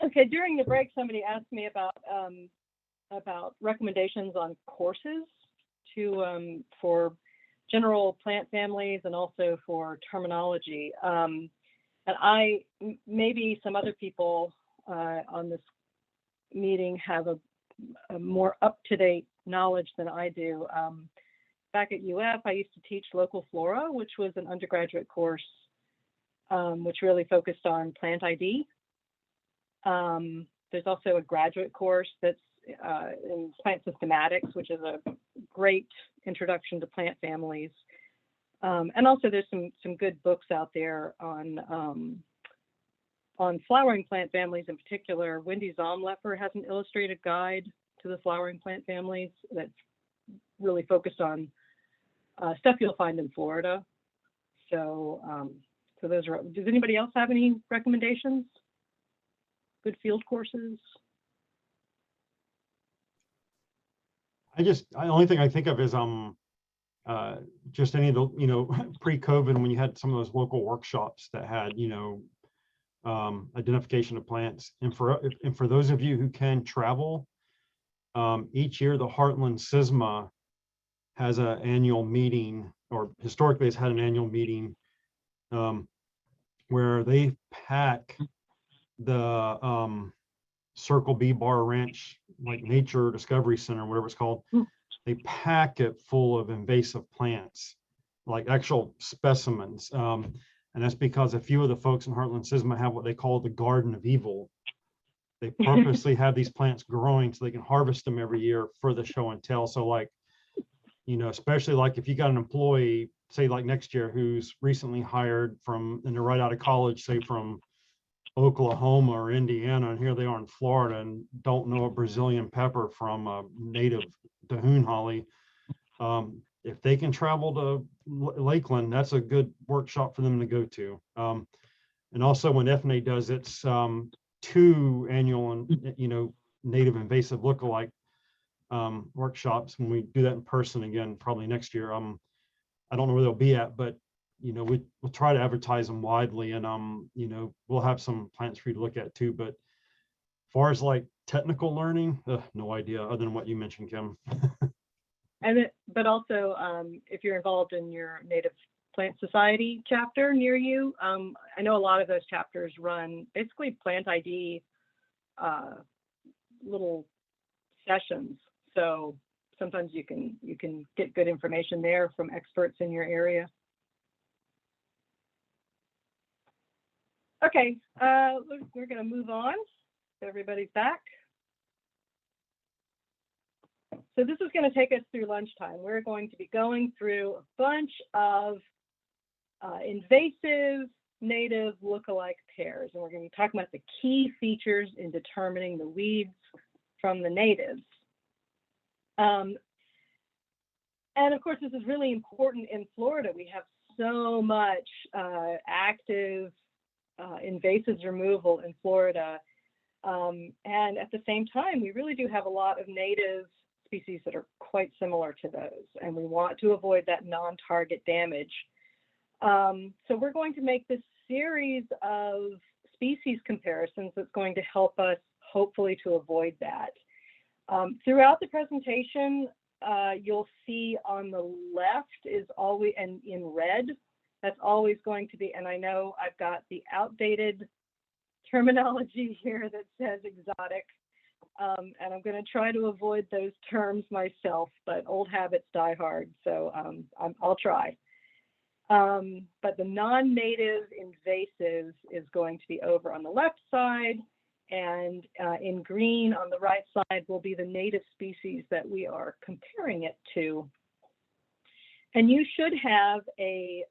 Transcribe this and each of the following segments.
Okay, during the break, somebody asked me about recommendations on courses to for general plant families and also for terminology. And maybe some other people on this meeting have a more up-to-date knowledge than I do. Back at UF, I used to teach local flora, which was an undergraduate course which really focused on plant ID. There's also a graduate course that's in plant systematics, which is a great introduction to plant families. And also there's some good books out there on flowering plant families in particular. Wendy Zomleffer has an illustrated guide to the flowering plant families that's really focused on stuff you'll find in Florida. So, so those are, does anybody else have any recommendations? Good field courses? The only thing I think of is just any of the, pre-COVID, when you had some of those local workshops that had, identification of plants. And for those of you who can travel, each year the Heartland SYSMA has an annual meeting, or historically it's had an annual meeting where they pack the Circle B Bar Ranch, like Nature Discovery Center, whatever it's called. They pack it full of invasive plants, like actual specimens. And that's because a few of the folks in Heartland SYSMA have what they call the Garden of Evil. They purposely have these plants growing so they can harvest them every year for the show and tell. So like, especially like if you got an employee, say like next year, who's recently hired and they're right out of college, say from Oklahoma or Indiana, and here they are in Florida and don't know a Brazilian pepper from a native Dahun holly. If they can travel to Lakeland, that's a good workshop for them to go to. And also when FNA does its 2 annual and native invasive lookalike workshops, when we do that in person again, probably next year. I don't know where they'll be at, but we'll try to advertise them widely, and we'll have some plants for you to look at too. But as far as like technical learning, no idea other than what you mentioned, Kim. But also, if you're involved in your Native Plant Society chapter near you, I know a lot of those chapters run basically plant ID little sessions. So sometimes you can get good information there from experts in your area. Okay, we're going to move on. Everybody's back. So this is going to take us through lunchtime. We're going to be going through a bunch of invasive native lookalike pairs, and we're going to be talking about the key features in determining the weeds from the natives. And of course, this is really important in Florida. We have so much active invasives removal in Florida. And at the same time, we really do have a lot of native species that are quite similar to those, and we want to avoid that non-target damage. So we're going to make this series of species comparisons that's going to help us hopefully to avoid that. Throughout the presentation, you'll see on the left is always, and in red, that's always going to be, and I know I've got the outdated terminology here that says exotic, and I'm going to try to avoid those terms myself, but old habits die hard, so I'll try. But the non-native invasives is going to be over on the left side, and in green on the right side will be the native species that we are comparing it to. And you should have a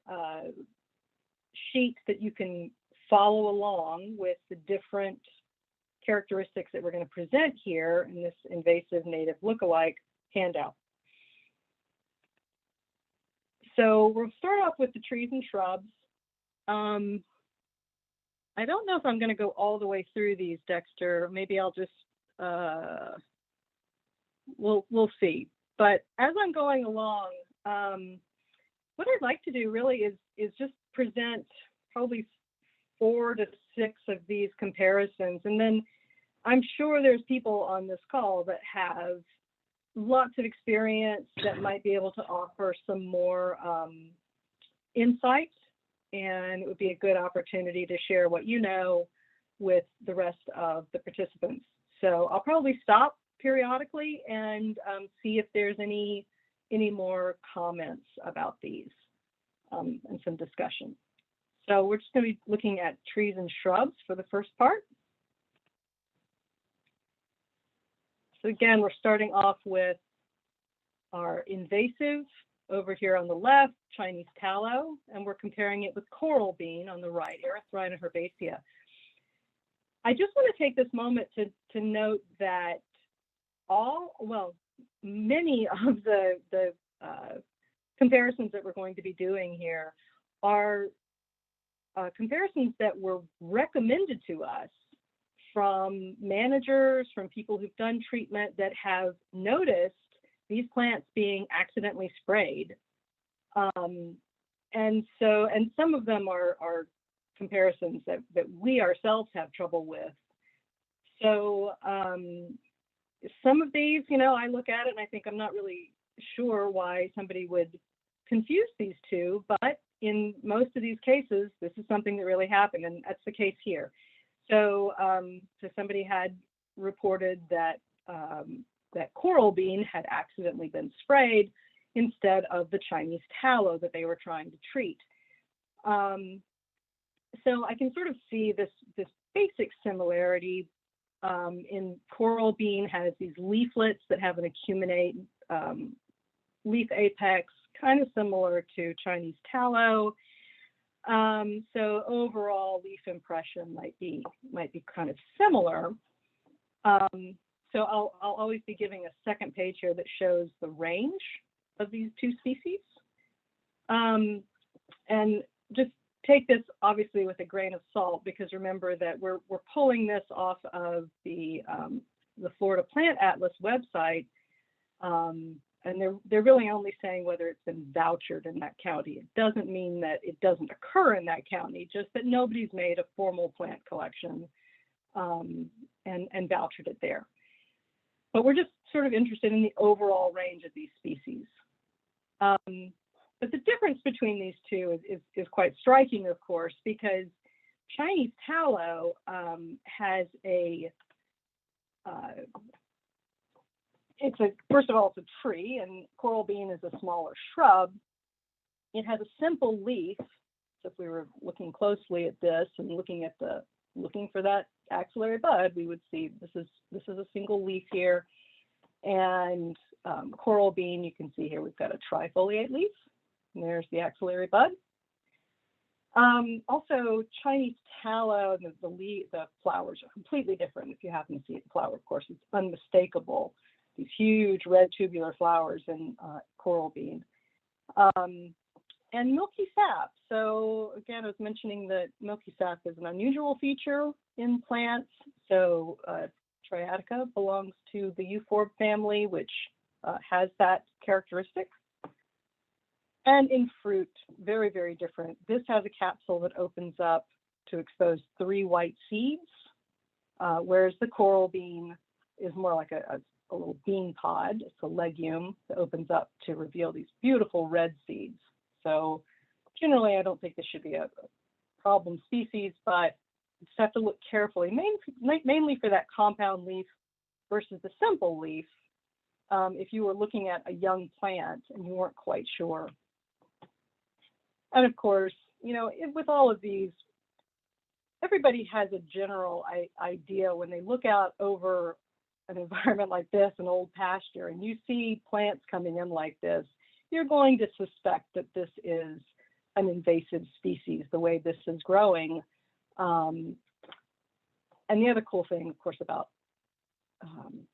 sheet that you can follow along with the different characteristics that we're going to present here in this invasive native lookalike handout. So we'll start off with the trees and shrubs. I don't know if I'm going to go all the way through these, Dexter. Maybe I'll just, we'll see. But as I'm going along, what I'd like to do really is just present probably 4 to 6 of these comparisons. And then I'm sure there's people on this call that have lots of experience that might be able to offer some more insight, and it would be a good opportunity to share what you know with the rest of the participants. So I'll probably stop periodically and see if there's any more comments about these and some discussion. So we're just going to be looking at trees and shrubs for the first part. So again, we're starting off with our invasive over here on the left, Chinese tallow, and we're comparing it with coral bean on the right, Erythrina herbaceae. I just want to take this moment to note that many of the comparisons that we're going to be doing here are comparisons that were recommended to us from managers, from people who've done treatment that have noticed these plants being accidentally sprayed. And some of them are comparisons that we ourselves have trouble with. So some of these, I look at it and I think I'm not really sure why somebody would confuse these two, but in most of these cases, this is something that really happened, and that's the case here. So, somebody had reported that that coral bean had accidentally been sprayed instead of the Chinese tallow that they were trying to treat. So I can sort of see this basic similarity. In coral bean has these leaflets that have an acuminate leaf apex, kind of similar to Chinese tallow. So overall leaf impression might be kind of similar. So I'll always be giving a second page here that shows the range of these two species. And just take this obviously with a grain of salt, because remember that we're pulling this off of the Florida Plant Atlas website. And they're really only saying whether it's been vouchered in that county. It doesn't mean that it doesn't occur in that county, just that nobody's made a formal plant collection and vouchered it there. But we're just sort of interested in the overall range of these species. But the difference between these two is quite striking, of course, because Chinese tallow has first of all, it's a tree, and coral bean is a smaller shrub. It has a simple leaf. So if we were looking closely at this and looking for that axillary bud, we would see this is a single leaf here. And coral bean, you can see here we've got a trifoliate leaf. And there's the axillary bud. Also, Chinese tallow, the flowers are completely different. If you happen to see the flower, of course, it's unmistakable. These huge red tubular flowers in coral bean. And milky sap. So again, I was mentioning that milky sap is an unusual feature in plants. So Triatica belongs to the euphorb family, which has that characteristic. And in fruit, very, very different. This has a capsule that opens up to expose 3 white seeds, whereas the coral bean is more like a little bean pod. It's a legume that opens up to reveal these beautiful red seeds. So generally, I don't think this should be a problem species, but you just have to look carefully, mainly for that compound leaf versus the simple leaf, if you were looking at a young plant and you weren't quite sure. And of course, with all of these, everybody has a general idea when they look out over an environment like this, an old pasture, and you see plants coming in like this, you're going to suspect that this is an invasive species, the way this is growing. And the other cool thing, of course, about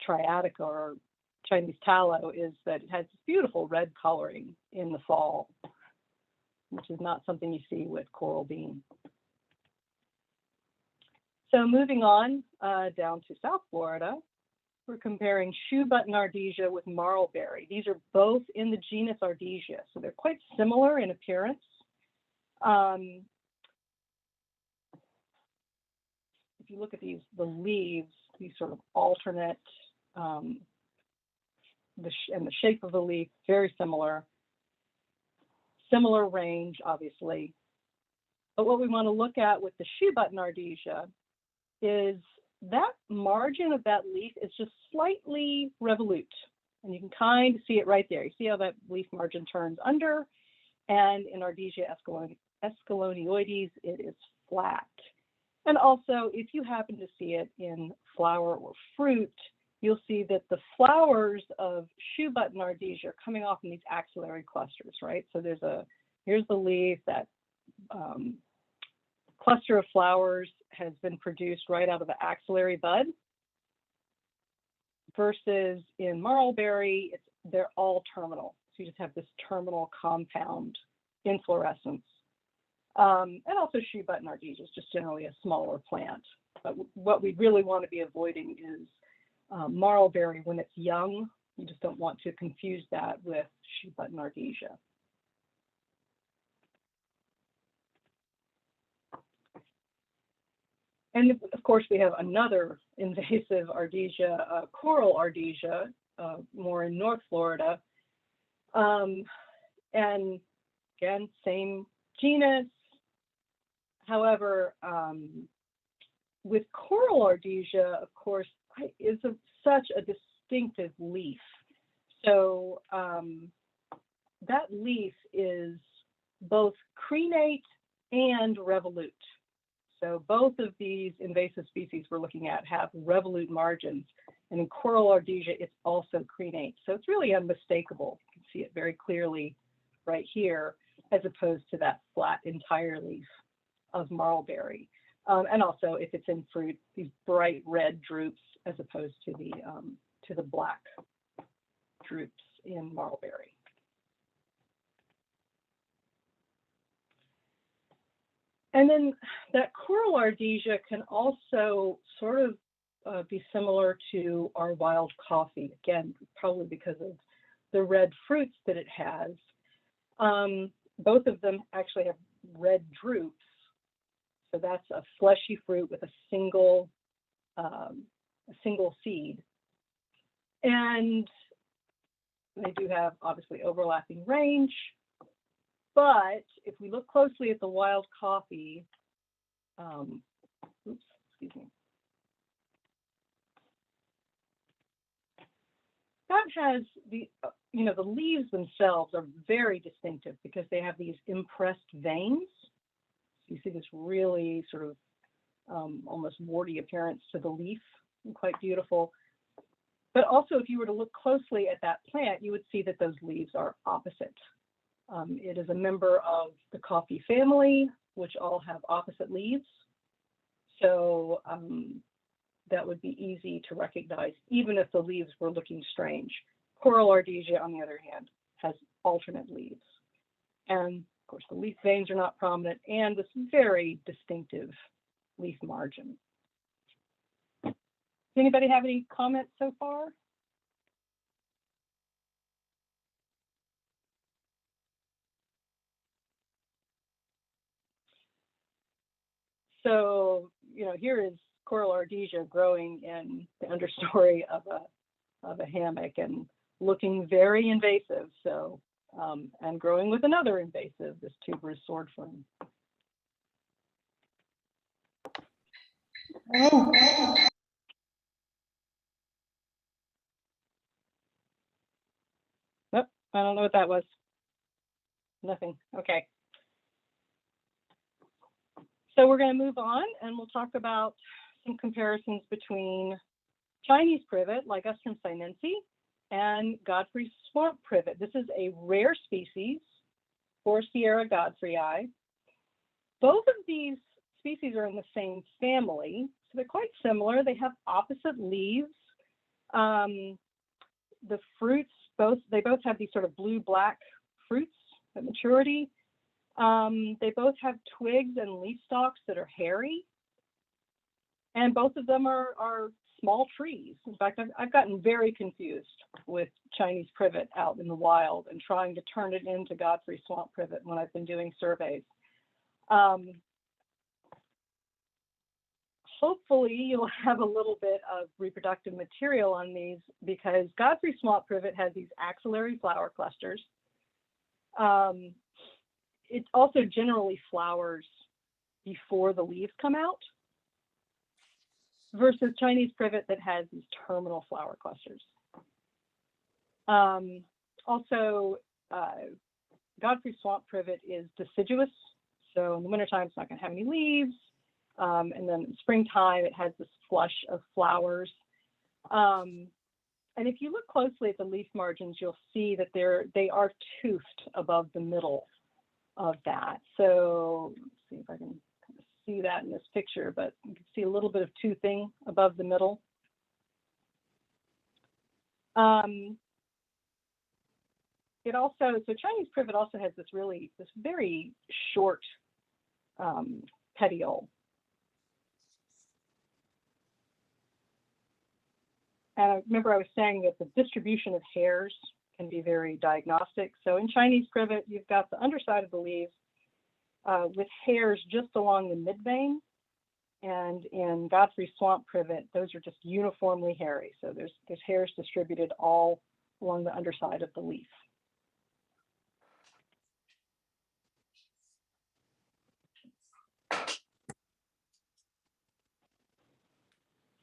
Triatica or Chinese tallow is that it has beautiful red coloring in the fall, which is not something you see with coral bean. So moving on down to South Florida, we're comparing shoe button Artesia with marlberry. These are both in the genus Artesia, so they're quite similar in appearance. if you look at the leaves, these sort of alternate, and the shape of the leaf, very similar range, obviously. But what we want to look at with the shoe button Artesia is that margin of that leaf is just slightly revolute. And you can kind of see it right there. You see how that leaf margin turns under, and in Artesia escalonioides, it is flat. And also, if you happen to see it in flower or fruit, you'll see that the flowers of shoe button Artesia are coming off in these axillary clusters, right? So here's the leaf, that cluster of flowers has been produced right out of the axillary bud, versus in Marlberry, they're all terminal. So you just have this terminal compound inflorescence. And also shoe button Artesia is just generally a smaller plant. But what we really want to be avoiding is Marlberry when it's young. You just don't want to confuse that with shoe button Artesia. And of course, we have another invasive Artesia, Coral Artesia, more in North Florida. And again, same genus. However, with Coral Artesia, of course, is such a distinctive leaf. So that leaf is both crenate and revolute. So both of these invasive species we're looking at have revolute margins. And in Coral Artesia, it's also crenate. So it's really unmistakable. You can see it very clearly right here, as opposed to that flat entire leaf of Marlberry. And also, if it's in fruit, these bright red drupes, as opposed to the black drupes in Marlberry. And then that Coral Artesia can also sort of be similar to our wild coffee, again, probably because of the red fruits that it has. Both of them actually have red drupes. So that's a fleshy fruit with a single seed. And they do have obviously overlapping range. But if we look closely at the wild coffee, excuse me, that has the leaves themselves are very distinctive because they have these impressed veins. So you see this really sort of almost warty appearance to the leaf, and quite beautiful. But also, if you were to look closely at that plant, you would see that those leaves are opposite. It is a member of the coffee family, which all have opposite leaves. So that would be easy to recognize, even if the leaves were looking strange. Coral Artesia, on the other hand, has alternate leaves. And of course, the leaf veins are not prominent, and this very distinctive leaf margin. Does anybody have any comments so far? So, here is Coral Artesia growing in the understory of a hammock and looking very invasive. So, and growing with another invasive, this tuberous sword fern. Oh, I don't know what that was. Nothing. Okay. So we're going to move on, and we'll talk about some comparisons between Chinese privet, Ligustrum sinense, and Godfrey swamp privet. This is a rare species, Forestiera godfreyi. Both of these species are in the same family, so they're quite similar. They have opposite leaves. The fruits, they both have these sort of blue-black fruits at maturity. They both have twigs and leaf stalks that are hairy, and both of them are small trees. In fact, I've gotten very confused with Chinese privet out in the wild and trying to turn it into Godfrey swamp privet when I've been doing surveys. hopefully you'll have a little bit of reproductive material on these, because Godfrey swamp privet has these axillary flower clusters. It also generally flowers before the leaves come out, versus Chinese privet that has these terminal flower clusters. Also, Godfrey swamp privet is deciduous, so in the wintertime it's not going to have any leaves, and then in springtime it has this flush of flowers. And if you look closely at the leaf margins, you'll see that they are toothed above the middle of that. So let's see if I can kind of see that in this picture, but you can see a little bit of toothing above the middle. It also, so Chinese privet also has this very short petiole. And I remember I was saying that the distribution of hairs can be very diagnostic. So in Chinese privet, you've got the underside of the leaves with hairs just along the midvein. And in Godfrey swamp privet, those are just uniformly hairy. So there's hairs distributed all along the underside of the leaf.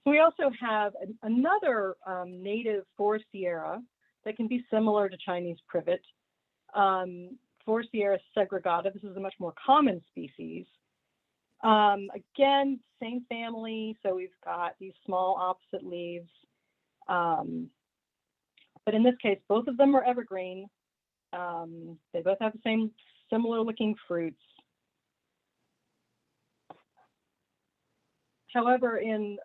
We also have another native Forestiera that can be similar to Chinese privet. Forestiera segregata. This is a much more common species. Again, same family, so we've got these small opposite leaves. But in this case, both of them are evergreen. They both have the same similar looking fruits. However, in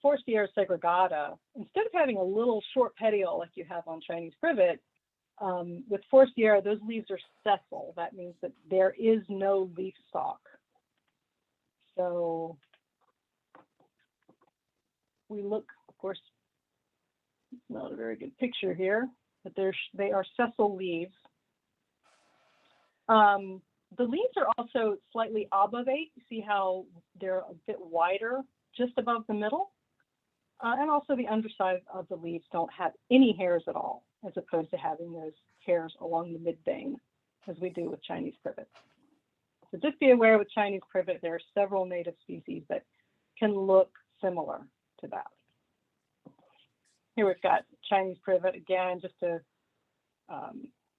Forestiera segregata, instead of having a little short petiole like you have on Chinese privet, with Forestiera, those leaves are sessile. That means that there is no leaf stalk. So we look, of course, not a very good picture here, but they are sessile leaves. The leaves are also slightly obovate. You see how they're a bit wider just above the middle. And also the underside of the leaves don't have any hairs at all, as opposed to having those hairs along the midvein, as we do with Chinese privet. So just be aware with Chinese privet, there are several native species that can look similar to that. Here we've got Chinese privet again, just to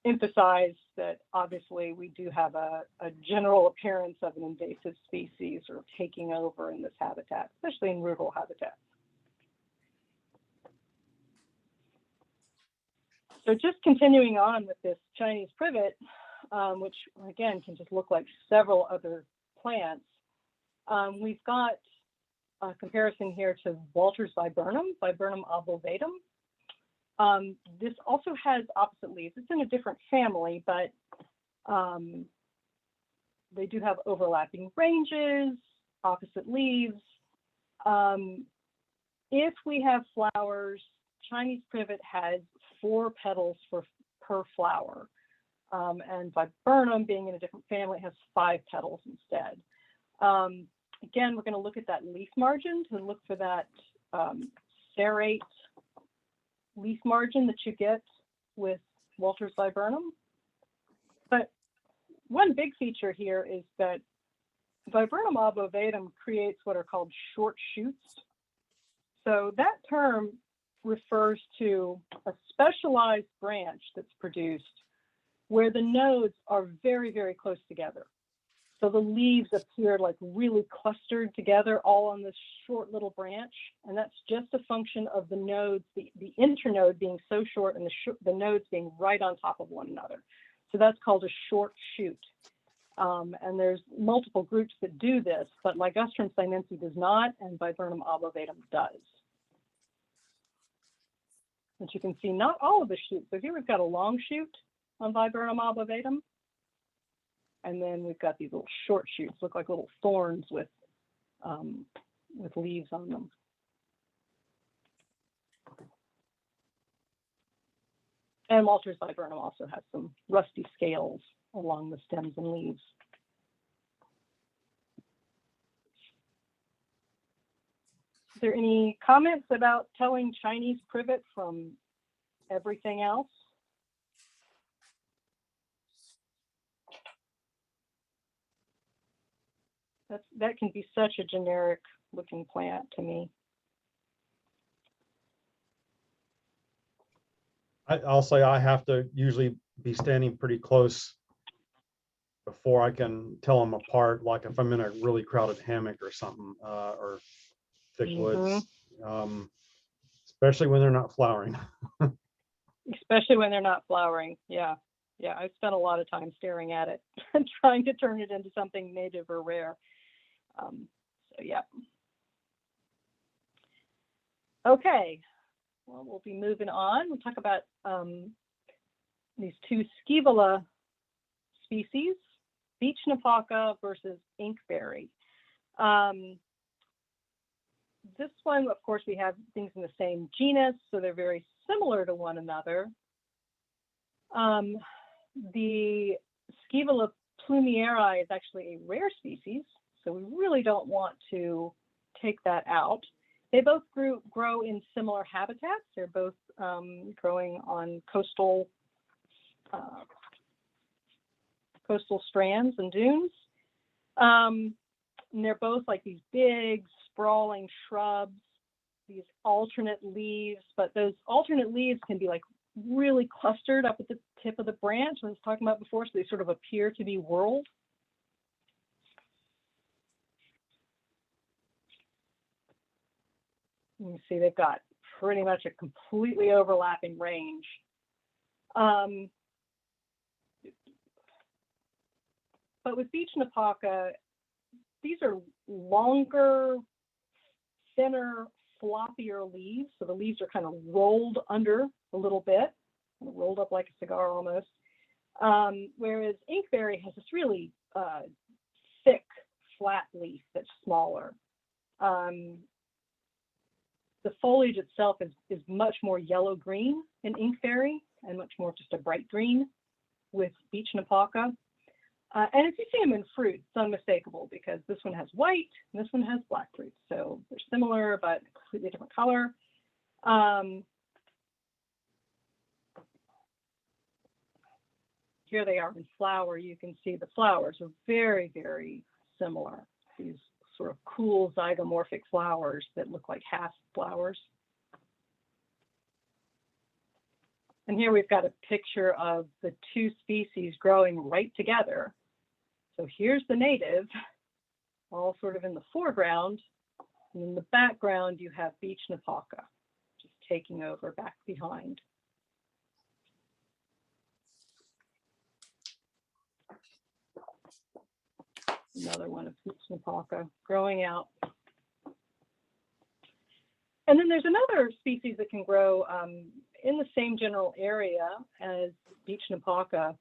emphasize that obviously we do have a general appearance of an invasive species or taking over in this habitat, especially in rural habitats. So just continuing on with this Chinese privet, which again can just look like several other plants, we've got a comparison here to Walter's viburnum obovatum. This also has opposite leaves. It's in a different family, but they do have overlapping ranges, opposite leaves. If we have flowers, Chinese privet has 4 petals per flower. And viburnum, being in a different family, has 5 petals instead. Again, we're going to look at that leaf margin to look for that serrate leaf margin that you get with Walter's viburnum. But one big feature here is that viburnum obovatum creates what are called short shoots. So that term refers to a specialized branch that's produced where the nodes are very, very close together. So the leaves appear like really clustered together all on this short little branch. And that's just a function of the nodes, the internode being so short and the nodes being right on top of one another. So that's called a short shoot. And there's multiple groups that do this, but Ligustrum sinense does not, and viburnum obovatum does. As you can see, not all of the shoots. So here we've got a long shoot on viburnum obovatum. And then we've got these little short shoots, look like little thorns with leaves on them. And Walter's viburnum also has some rusty scales along the stems and leaves. Is there any comments about telling Chinese privet from everything else? That can be such a generic looking plant to me. I'll say I have to usually be standing pretty close before I can tell them apart, like if I'm in a really crowded hammock or something, or thick woods, especially when they're not flowering. Especially when they're not flowering, yeah. Yeah, I've spent a lot of time staring at it and trying to turn it into something native or rare. So yeah. Okay, well, we'll be moving on. We'll talk about these two Scaevola species, beech napaca versus inkberry. This one, of course, we have things in the same genus, so they're very similar to one another. The Scaevola plumieri is actually a rare species, so we really don't want to take that out. They both grow in similar habitats. They're both growing on coastal strands and dunes. And they're both like these big, sprawling shrubs, these alternate leaves, but those alternate leaves can be like really clustered up at the tip of the branch, I was talking about before, so they sort of appear to be whorled. You can see they've got pretty much a completely overlapping range. But with beech napaca, these are longer, thinner, floppier leaves. So the leaves are kind of rolled under a little bit, rolled up like a cigar almost. Whereas inkberry has this really thick, flat leaf that's smaller. The foliage itself is much more yellow-green in inkberry and much more just a bright green with beech napaca. And if you see them in fruit, it's unmistakable because this one has white and this one has black fruit. So they're similar, but completely different color. Here they are in flower. You can see the flowers are very, very similar. These sort of cool zygomorphic flowers that look like half flowers. And here we've got a picture of the two species growing right together. So here's the native, all sort of in the foreground. And in the background, you have beech napaca, just taking over back behind. Another one of beech napaca growing out. And then there's another species that can grow in the same general area as beech napaca,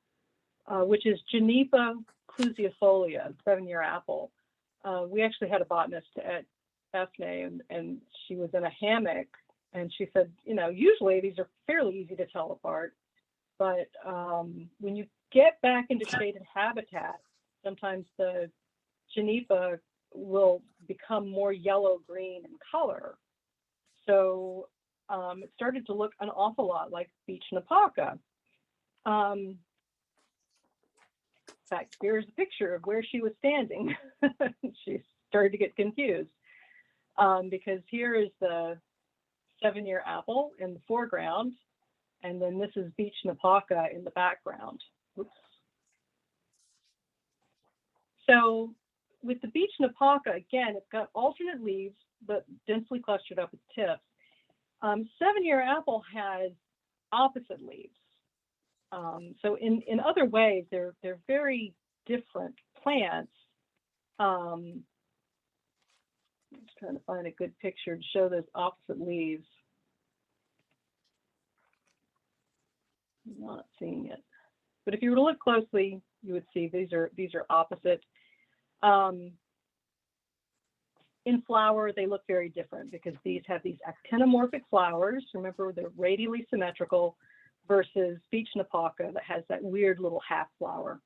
which is Junipa clusiifolia, 7-year apple. We actually had a botanist at FNA, and she was in a hammock, and she said, you know, usually these are fairly easy to tell apart, but when you get back into shaded habitat, sometimes the Junipa will become more yellow-green in color. So it started to look an awful lot like beech napaca. In fact, here's a picture of where she was standing. She started to get confused because here is the 7-year apple in the foreground, and then this is beech napaca in the background. Oops. So with the beech napaca, again, it's got alternate leaves, but densely clustered up at the tips. 7-year apple has opposite leaves. So in other ways, they're very different plants. I'm just trying to find a good picture to show those opposite leaves. I'm not seeing it, but if you were to look closely, you would see these are opposite. In flower, they look very different because these have these actinomorphic flowers. Remember, they're radially symmetrical, versus beech napaca that has that weird little half flower.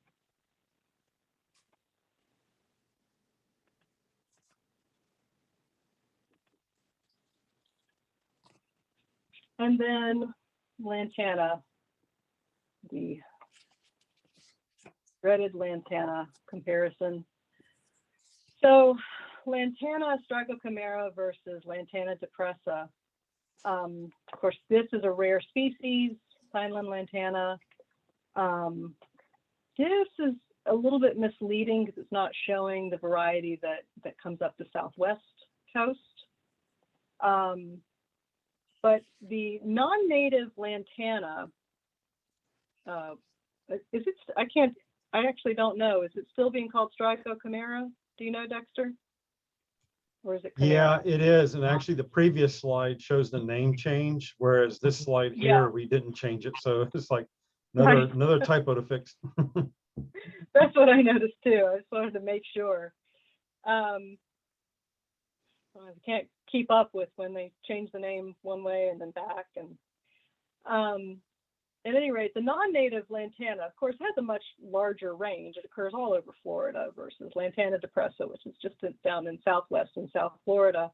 And then lantana, the dreaded lantana comparison. So lantana strigochimera versus lantana depressa. Of course, this is a rare species, Pineland lantana. This is a little bit misleading because it's not showing the variety that comes up the southwest coast. But the non-native lantana, is it? I actually don't know. Is it still being called strigochimera? Do you know, Dexter? Or is it chimera? Yeah, it is. And actually the previous slide shows the name change, whereas this slide here, we didn't change it. So it's like another typo to fix. That's what I noticed too. I just wanted to make sure. I can't keep up with when they change the name one way and then back. And at any rate, the non-native lantana, of course, has a much larger range. It occurs all over Florida versus lantana depressa, which is just down in southwest and South Florida.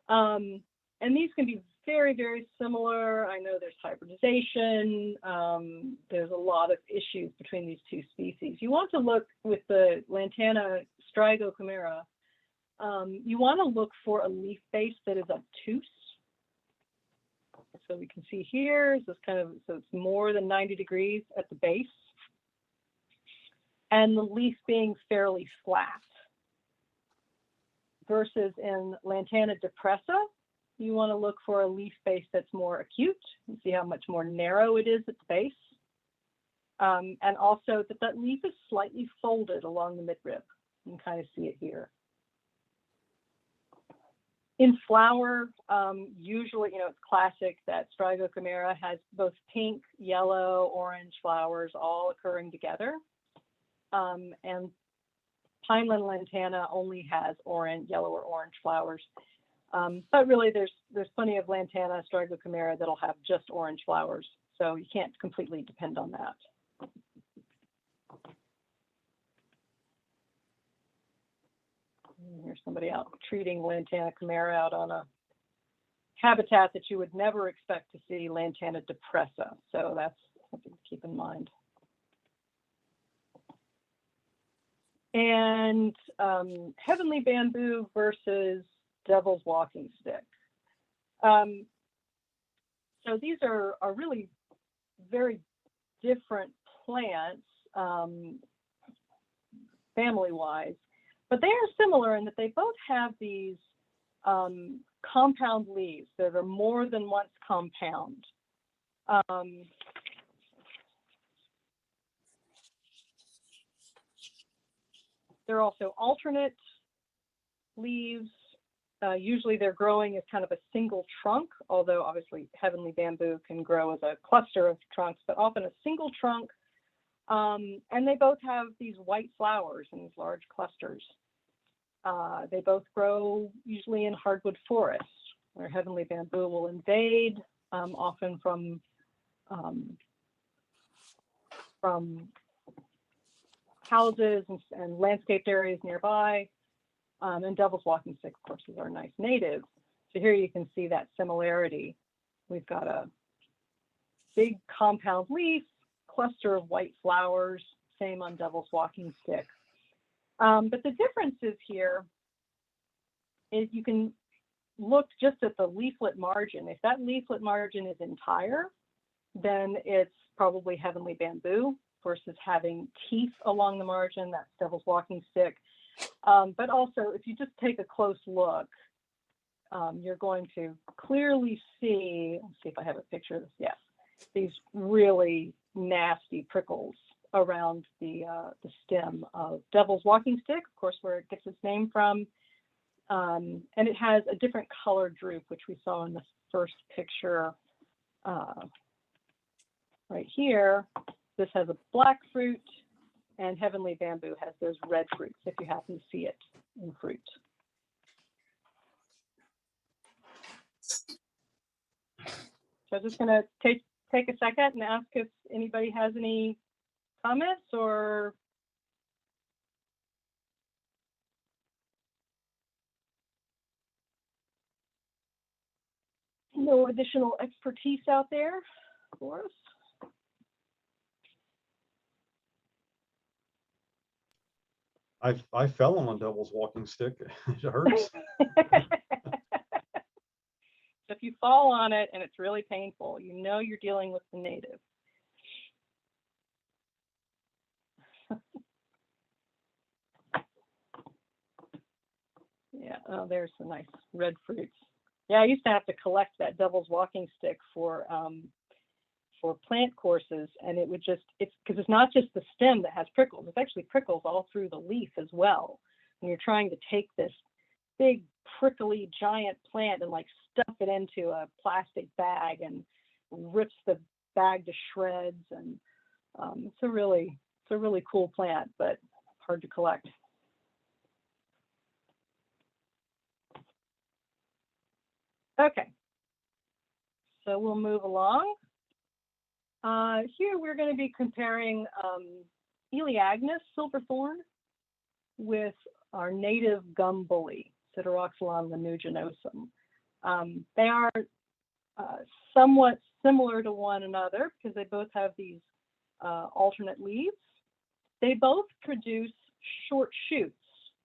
And these can be very, very similar. I know there's hybridization. There's a lot of issues between these two species. You want to look with the lantana strigochimera, you want to look for a leaf base that is obtuse. So we can see here, so it's more than 90 degrees at the base, and the leaf being fairly flat. Versus in lantana depressa, you want to look for a leaf base that's more acute. You see how much more narrow it is at the base. And also that leaf is slightly folded along the midrib. You can kind of see it here. In flower, usually, it's classic that strigochimera has both pink, yellow, orange flowers all occurring together. And Pineland lantana only has yellow or orange flowers. But really, there's plenty of lantana strigochimera that'll have just orange flowers. So you can't completely depend on that. Here's somebody out treating lantana chimera out on a habitat that you would never expect to see lantana depressa. So that's something to keep in mind. And heavenly bamboo versus devil's walking stick. So these are really very different plants, family-wise. But they are similar in that they both have these compound leaves that are more than once compound. They're also alternate leaves. Usually they're growing as kind of a single trunk, although obviously heavenly bamboo can grow as a cluster of trunks, but often a single trunk. And they both have these white flowers in these large clusters. They both grow usually in hardwood forests, where heavenly bamboo will invade, often from houses and landscaped areas nearby. And devil's walking stick, of course, is our nice native. So here you can see that similarity. We've got a big compound leaf, cluster of white flowers, same on devil's walking stick. But the difference is here is you can look just at the leaflet margin. If that leaflet margin is entire, then it's probably heavenly bamboo versus having teeth along the margin. That's devil's walking stick. But also, if you just take a close look, you're going to clearly see, let's see if I have a picture of this, yes, these really nasty prickles around the stem of devil's walking stick, of course, where it gets its name from. And it has a different color droop, which we saw in the first picture right here. This has a black fruit, and heavenly bamboo has those red fruits, if you happen to see it in fruit. So I'm just going to take a second and ask if anybody has any comments or No additional expertise out there for us. I fell on a devil's walking stick. It hurts. If you fall on it and it's really painful, you know you're dealing with the native. Yeah, oh, there's some nice red fruits. Yeah, I used to have to collect that devil's walking stick for plant courses, and it would just, it's because it's not just the stem that has prickles, it's actually prickles all through the leaf as well. And you're trying to take this big prickly giant plant and like stuff it into a plastic bag and rips the bag to shreds, and it's a really cool plant, but hard to collect. Okay, so we'll move along. Here we're going to be comparing Heliagonus Silverthorne with our native gum bully, Sideroxylon lanuginosum. They are somewhat similar to one another because they both have these alternate leaves. They both produce short shoots.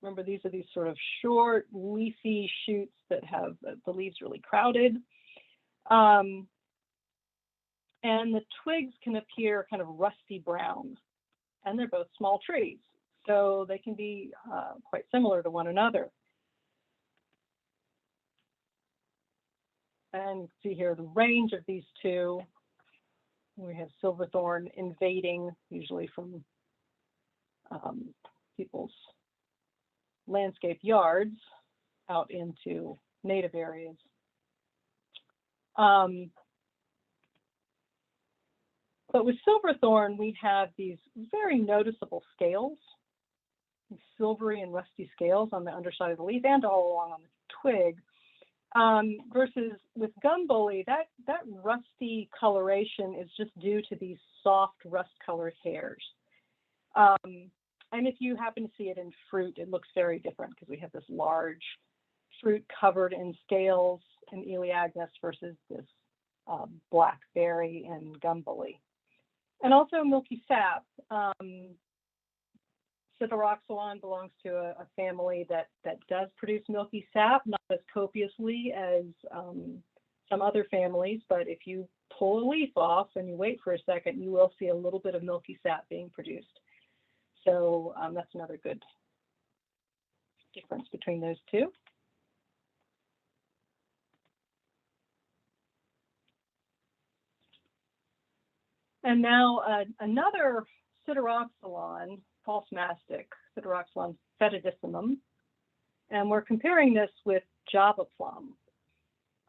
Remember, these are these sort of short, leafy shoots that have the leaves really crowded. And the twigs can appear kind of rusty brown, and they're both small trees, so they can be quite similar to one another. And see here the range of these two. We have Silverthorne invading, usually from people's landscape yards out into native areas. But with Silverthorne, we have these very noticeable scales, these silvery and rusty scales on the underside of the leaf and all along on the twig. Versus with gum bully, that rusty coloration is just due to these soft rust-colored hairs. And if you happen to see it in fruit, it looks very different because we have this large fruit covered in scales in Heliagonus versus this black berry and gum bully. And also milky sap. Sideroxylon belongs to a family that does produce milky sap, not as copiously as some other families, but if you pull a leaf off and you wait for a second, you will see a little bit of milky sap being produced. So that's another good difference between those two. And now another Sideroxylon, false mastic, Sideroxylon fetidissimum, and we're comparing this with Java plum,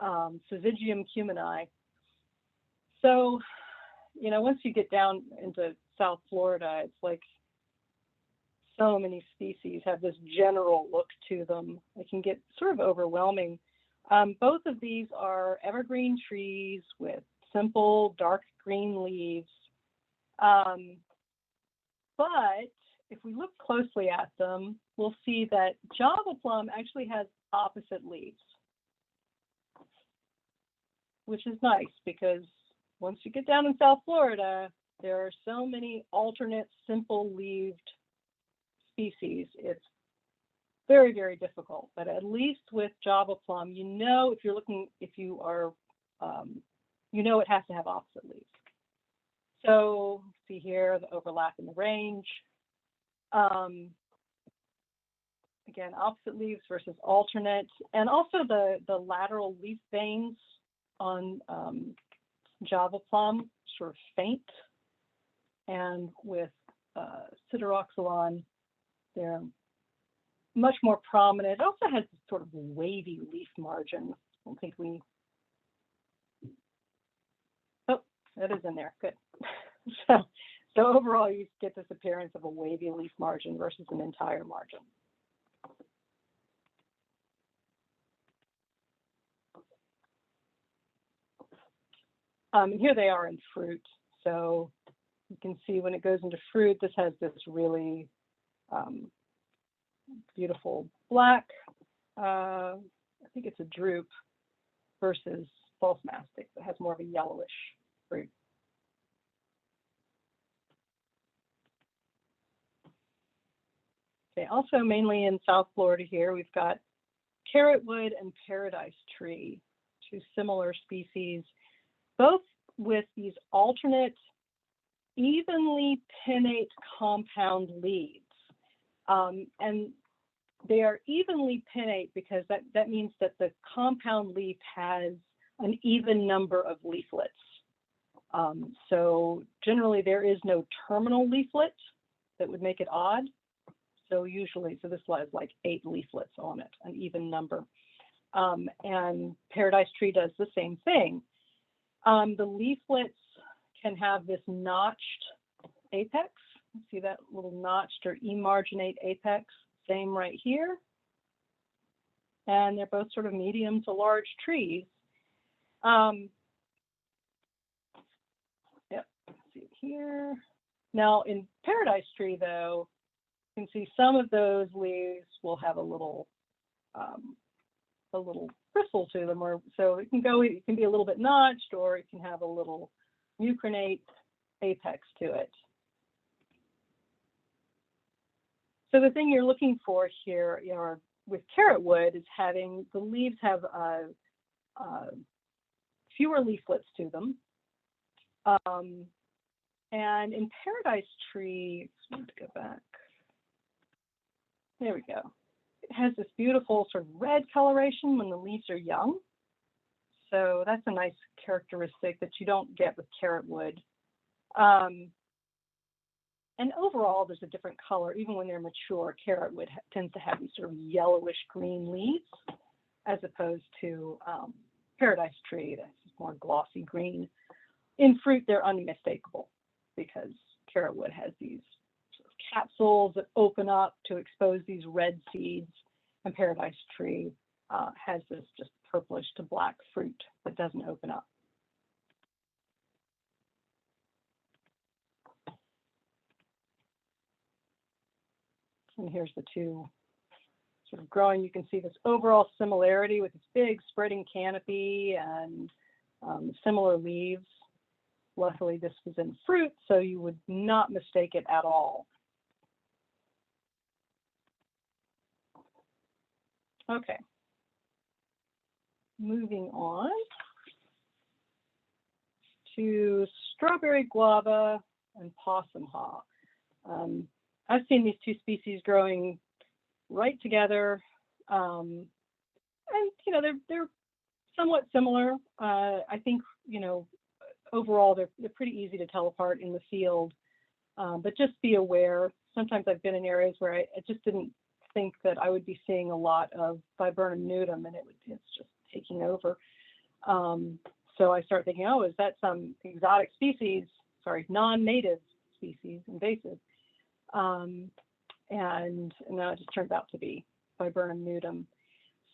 Syzygium cumini. So, you know, once you get down into South Florida, it's like so many species have this general look to them. It can get sort of overwhelming. Both of these are evergreen trees with simple dark green leaves. But if we look closely at them, we'll see that Java plum actually has opposite leaves, which is nice because once you get down in South Florida, there are so many alternate simple leaved species. It's very, very difficult, but at least with Java plum, you know, if you're looking, if you are, you know, it has to have opposite leaves. So see here, the overlap in the range. Again, opposite leaves versus alternate, and also the lateral leaf veins on Java plum sort of faint, and with Sideroxylon, they're much more prominent. It also has sort of a wavy leaf margin. I don't think we, oh, that is in there, good. So overall, you get this appearance of a wavy leaf margin versus an entire margin. Here they are in fruit. So you can see when it goes into fruit, this has this really beautiful black, I think it's a drupe, versus false mastic that has more of a yellowish fruit. Okay, also mainly in South Florida here, we've got carrotwood and paradise tree, two similar species, both with these alternate, evenly pinnate compound leaves. And they are evenly pinnate because that means that the compound leaf has an even number of leaflets. So generally there is no terminal leaflet that would make it odd. So usually, so this has like 8 leaflets on it, an even number. And paradise tree does the same thing. The leaflets can have this notched apex. See that little notched or emarginate apex? Same right here. And they're both sort of medium to large trees. Yep, see it here. Now in paradise tree though, you can see some of those leaves will have a little bristle to them, or so it can be a little bit notched, or it can have a little mucronate apex to it. So the thing you're looking for here, with carrotwood is having the leaves have fewer leaflets to them. And in paradise tree, let's go back. There we go. It has this beautiful sort of red coloration when the leaves are young. So that's a nice characteristic that you don't get with carrotwood. And overall, there's a different color. Even when they're mature, carrotwood tends to have these sort of yellowish green leaves, as opposed to paradise tree that's more glossy green. In fruit, they're unmistakable because carrotwood has these sort of capsules that open up to expose these red seeds, and paradise tree has this just purplish to black fruit that doesn't open up. And here's the two sort of growing. You can see this overall similarity with this big spreading canopy and similar leaves. Luckily, this was in fruit, so you would not mistake it at all. Okay. Moving on to strawberry guava and possum haw. I've seen these two species growing right together, and they're somewhat similar. I think overall they're pretty easy to tell apart in the field, but just be aware. Sometimes I've been in areas where I just didn't think that I would be seeing a lot of Viburnum nudum, and it's just taking over. So I start thinking, oh, is that some exotic species? Sorry, non-native species, invasive. And now it just turns out to be Viburnum nudum.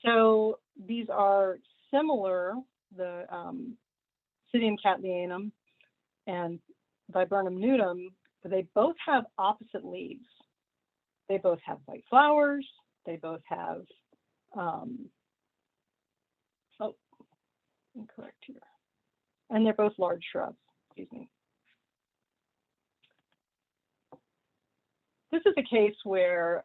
So these are similar, the Obsidian Catlianum and Viburnum nudum, but they both have opposite leaves. They both have white flowers. They both have, incorrect here. And they're both large shrubs, excuse me. This is a case where,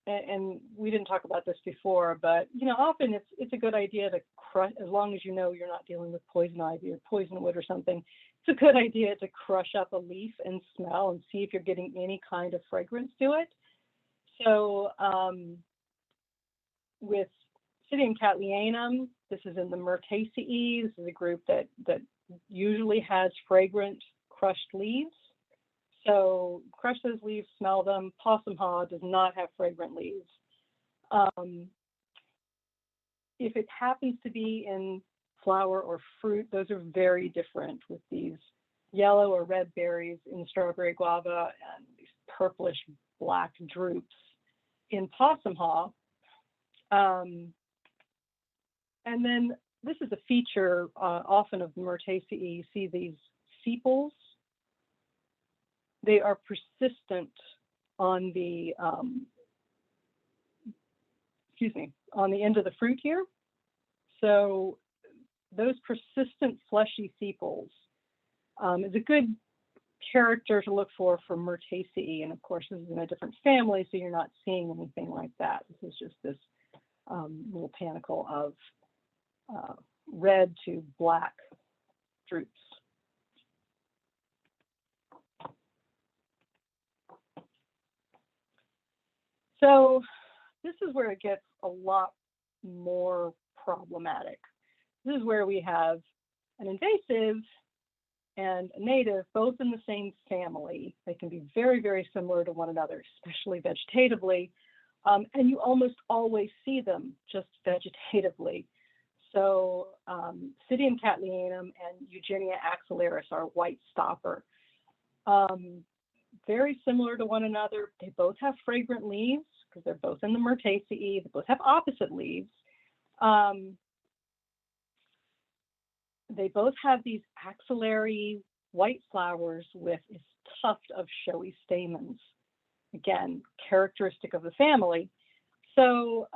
and we didn't talk about this before, but often it's a good idea to crush, as long as you're not dealing with poison ivy or poison wood or something. It's a good idea to crush up a leaf and smell and see if you're getting any kind of fragrance to it. So with Obsidian Catlianum, this is in the Myrtaceae. This is a group that usually has fragrant crushed leaves. So crush those leaves, smell them. Possum haw does not have fragrant leaves. If it happens to be in flower or fruit, those are very different, with these yellow or red berries in strawberry guava and these purplish black drupes in possum haw. And then this is a feature often of the Myrtaceae. You see these sepals. They are persistent on the, on the end of the fruit here. So those persistent fleshy sepals is a good character to look for Myrtaceae. And of course, this is in a different family, so you're not seeing anything like that. This is just this little panicle of red to black drupes. So this is where it gets a lot more problematic. This is where we have an invasive and a native, both in the same family. They can be very, very similar to one another, especially vegetatively. And you almost always see them just vegetatively. So Obsidian Catlianum and Eugenia axillaris are white stopper. Very similar to one another. They both have fragrant leaves because they're both in the Myrtaceae. They both have opposite leaves. They both have these axillary white flowers with a tuft of showy stamens. Again, characteristic of the family. So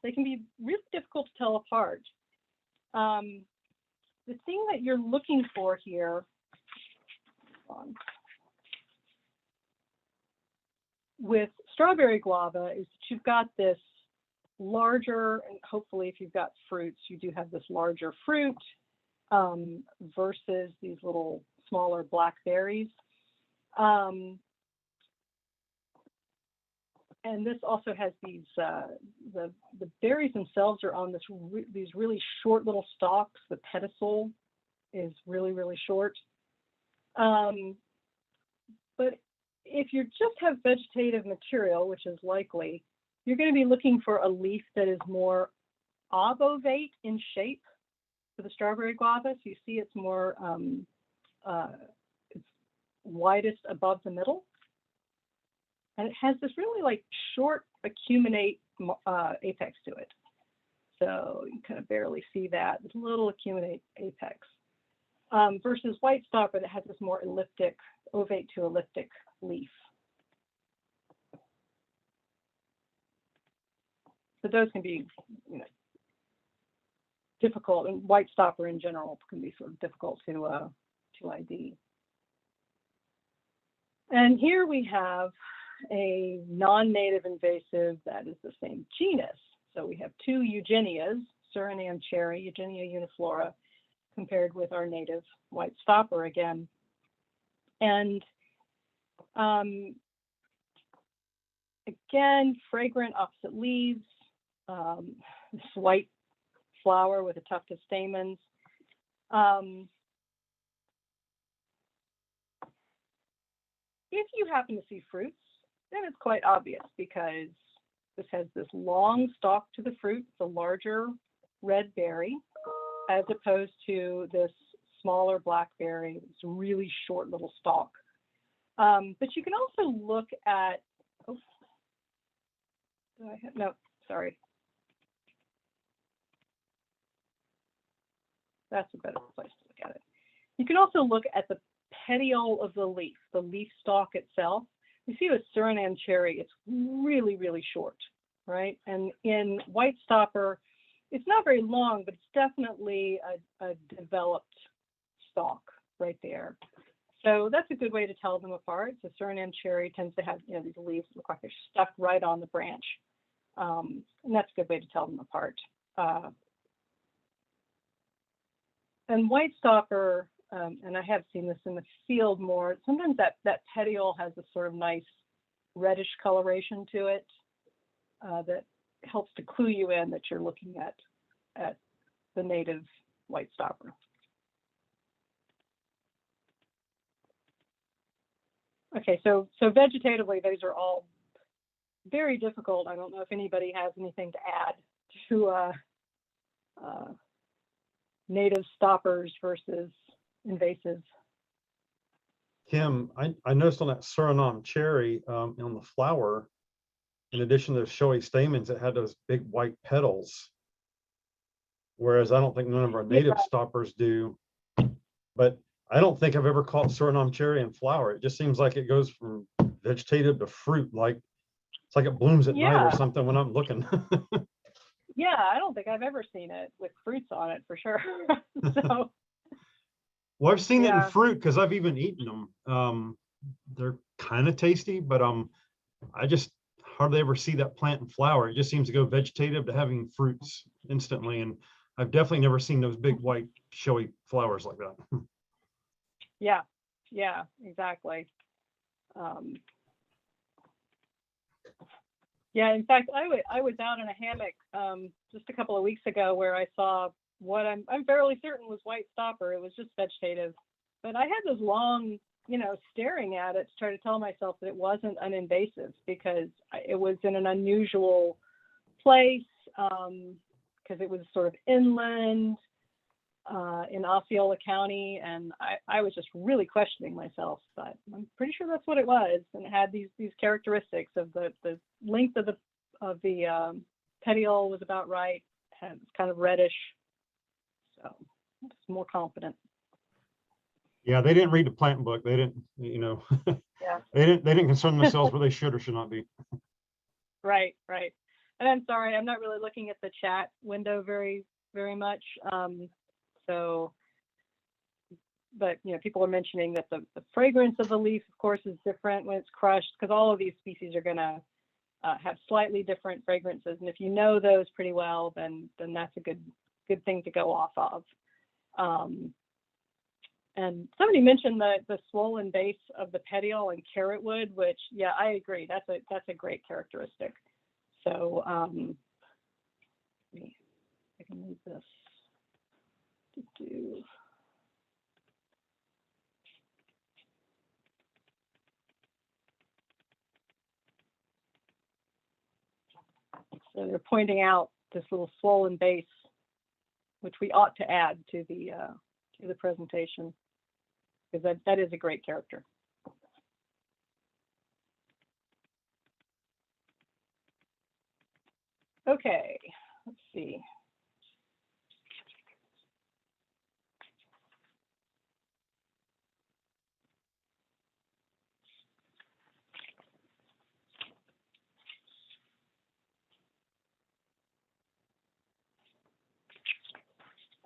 they can be really difficult to tell apart. The thing that you're looking for here, with strawberry guava is that you've got this larger, and hopefully if you've got fruits, you do have this larger fruit versus these little smaller black berries. And this also has these, the berries themselves are on this these really short little stalks. The pedicel is really, really short. But if you just have vegetative material, which is likely, you're going to be looking for a leaf that is more obovate in shape for the strawberry guava. So you see it's more, it's widest above the middle. And it has this really like short acuminate apex to it. So you can kind of barely see that, this little acuminate apex. Versus white stopper that has this more elliptic, ovate to elliptic leaf. So those can be, you know, difficult, and white stopper in general can be sort of difficult to ID. And here we have a non-native invasive that is the same genus. So we have two Eugenias, Suriname Cherry, Eugenia uniflora, compared with our native white stopper again. And again, fragrant opposite leaves, this white flower with a tuft of stamens. If you happen to see fruits, then it's quite obvious because this has this long stalk to the fruit, the larger red berry, as opposed to this smaller blackberry, it's a really short little stalk. But you can also look at, oh, do I have, no, sorry. That's a better place to look at it. You can also look at the petiole of the leaf stalk itself. You see with Surinam Cherry, it's really, really short, right? And in white stopper, it's not very long, but it's definitely a developed stalk right there. So that's a good way to tell them apart. So Surinam Cherry tends to have, you know, these leaves look like they're stuck right on the branch. And that's a good way to tell them apart. And white stopper, and I have seen this in the field more, sometimes that petiole has a sort of nice reddish coloration to it that helps to clue you in that you're looking at the native white stopper. Okay, so vegetatively, these are all very difficult. I don't know if anybody has anything to add to native stoppers versus invasives. Kim, I noticed on that Suriname Cherry on the flower, in addition to the showy stamens, it had those big white petals. Whereas I don't think none of our native stoppers do. But I don't think I've ever caught Suriname Cherry in flower. It just seems like it goes from vegetative to fruit, like it's like it blooms at night or something when I'm looking. Yeah, I don't think I've ever seen it with fruits on it for sure. So Well, I've seen it in yeah, fruit because I've even eaten them. They're kind of tasty, but I just hardly ever see that plant and flower. It just seems to go vegetative to having fruits instantly, and I've definitely never seen those big white showy flowers like that. yeah, yeah, exactly. Yeah, in fact, I was out in a hammock just a couple of weeks ago where I saw what I'm fairly certain was white stopper. It was just vegetative, but I had this long, staring at it to try to tell myself that it wasn't an invasive because it was in an unusual place because it was sort of inland in Osceola County, and I was just really questioning myself, but I'm pretty sure that's what it was, and it had these characteristics of the length of the petiole was about right, and it's kind of reddish, so I'm just more confident. Yeah, they didn't read the plant book. They didn't, Yeah. they didn't concern themselves where they should or should not be. Right. And I'm sorry, I'm not really looking at the chat window very much. So, but people are mentioning that the fragrance of the leaf, of course, is different when it's crushed, because all of these species are going to have slightly different fragrances, and if you know those pretty well, then that's a good thing to go off of. And somebody mentioned the swollen base of the petiole and carrot wood, which, yeah, I agree. That's a great characteristic. So I can move this. So they're pointing out this little swollen base, which we ought to add to the presentation, because that is a great character. Okay, let's see.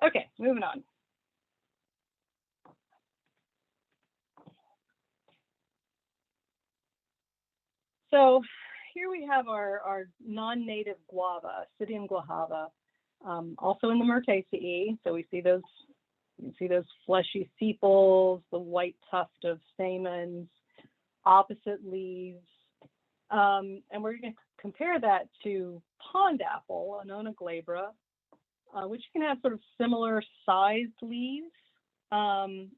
Okay, moving on. So here we have our non-native guava, Obsidian guava, also in the Myrtaceae. So we see those, fleshy sepals, the white tuft of stamens, opposite leaves, and we're going to compare that to pond apple, Annona glabra, which can have sort of similar sized leaves, and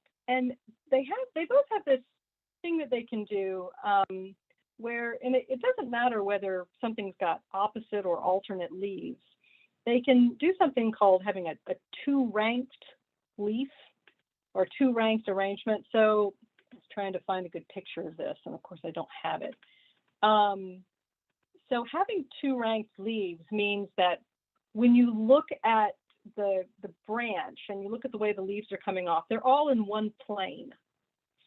they both have this thing that they can do where, and it doesn't matter whether something's got opposite or alternate leaves. They can do something called having a two-ranked leaf or two-ranked arrangement. So I was trying to find a good picture of this, and of course I don't have it. So having two-ranked leaves means that when you look at the branch and you look at the way the leaves are coming off, they're all in one plane.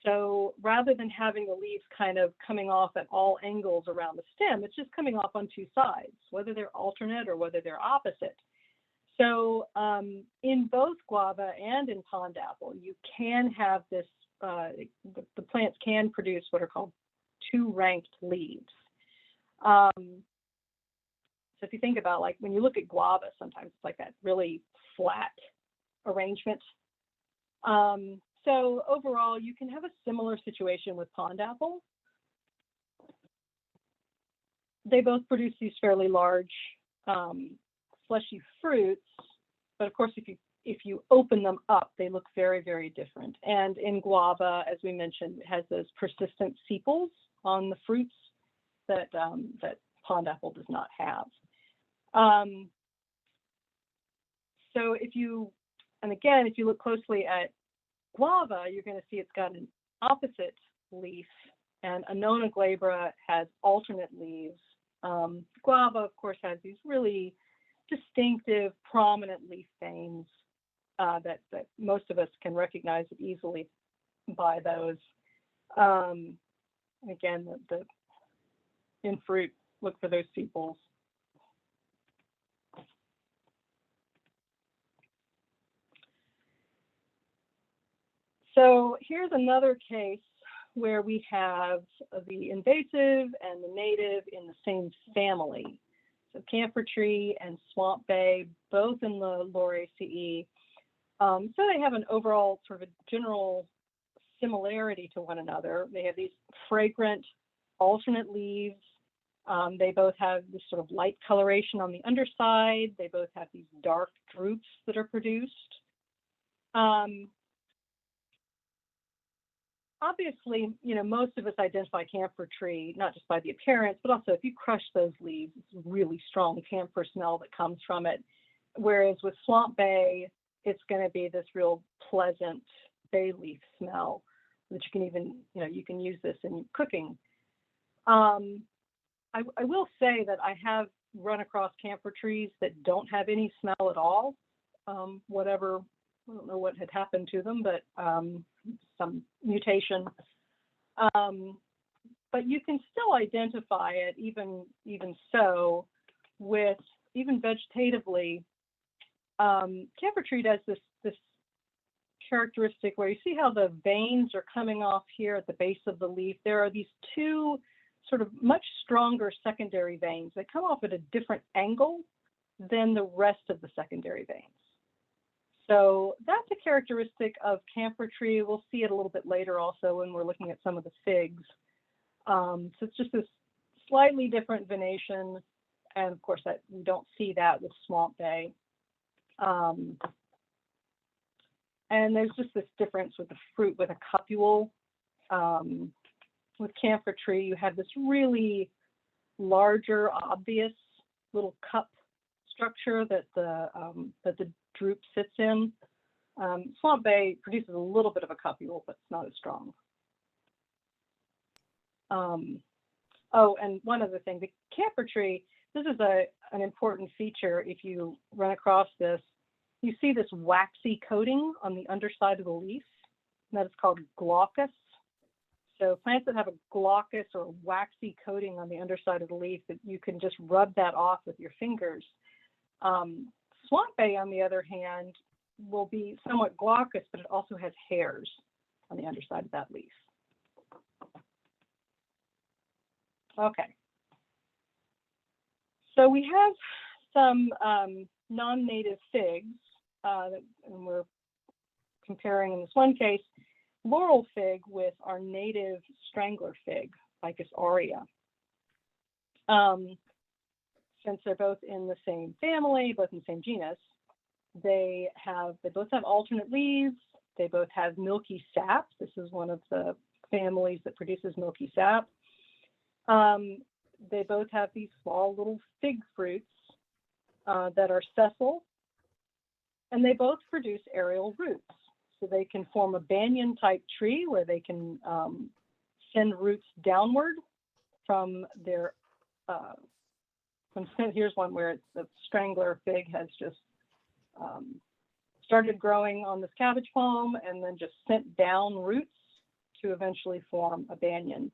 So rather than having the leaves kind of coming off at all angles around the stem, it's just coming off on two sides, whether they're alternate or whether they're opposite. So in both guava and in pond apple, you can have this, the plants can produce what are called two-ranked leaves. So if you think about, like, when you look at guava, sometimes it's like that really flat arrangement. So overall, you can have a similar situation with pond apple. They both produce these fairly large, fleshy fruits, but of course, if you open them up, they look very, very different. And in guava, as we mentioned, it has those persistent sepals on the fruits that pond apple does not have. So if you look closely at guava, you're going to see it's got an opposite leaf, and Annona glabra has alternate leaves. Guava, of course, has these really distinctive, prominent leaf veins that most of us can recognize easily by those. Again, in fruit, look for those sepals. So here's another case where we have the invasive and the native in the same family. So camphor tree and swamp bay, both in the Lauraceae. So they have an overall sort of a general similarity to one another. They have these fragrant alternate leaves. They both have this sort of light coloration on the underside. They both have these dark drupes that are produced. Obviously, you know, most of us identify camphor tree, not just by the appearance, but also if you crush those leaves, it's a really strong camphor smell that comes from it. Whereas with swamp bay, it's going to be this real pleasant bay leaf smell that you can even, you know, you can use this in cooking. I will say that I have run across camphor trees that don't have any smell at all. Whatever, I don't know what had happened to them, but some mutation. But you can still identify it, even so, with even vegetatively. Camphor tree does this characteristic where you see how the veins are coming off here at the base of the leaf. There are these two sort of much stronger secondary veins that come off at a different angle than the rest of the secondary veins. So that's a characteristic of camphor tree. We'll see it a little bit later also when we're looking at some of the figs. So it's just this slightly different venation. And of course, that we don't see that with swamp bay. And there's just this difference with the fruit with a cupule. With camphor tree, you have this really larger, obvious little cup structure that the drupe sits in. Swamp bay produces a little bit of a cupule, but it's not as strong. Oh, and one other thing, the camphor tree, this is an important feature if you run across this. You see this waxy coating on the underside of the leaf, and that is called glaucus. So plants that have a glaucus or a waxy coating on the underside of the leaf, that you can just rub that off with your fingers. Swamp bay, on the other hand, will be somewhat glaucous, but it also has hairs on the underside of that leaf. Okay. So we have some non-native figs, and we're comparing in this one case, Laurel Fig with our native Strangler Fig, Ficus aurea. Since they're both in the same family, both in the same genus, they both have alternate leaves. They both have milky sap. This is one of the families that produces milky sap. They both have these small little fig fruits that are sessile, and they both produce aerial roots. So they can form a banyan type tree where they can send roots downward from their, here's one where the Strangler Fig has just started growing on this cabbage palm and then just sent down roots to eventually form a banyan.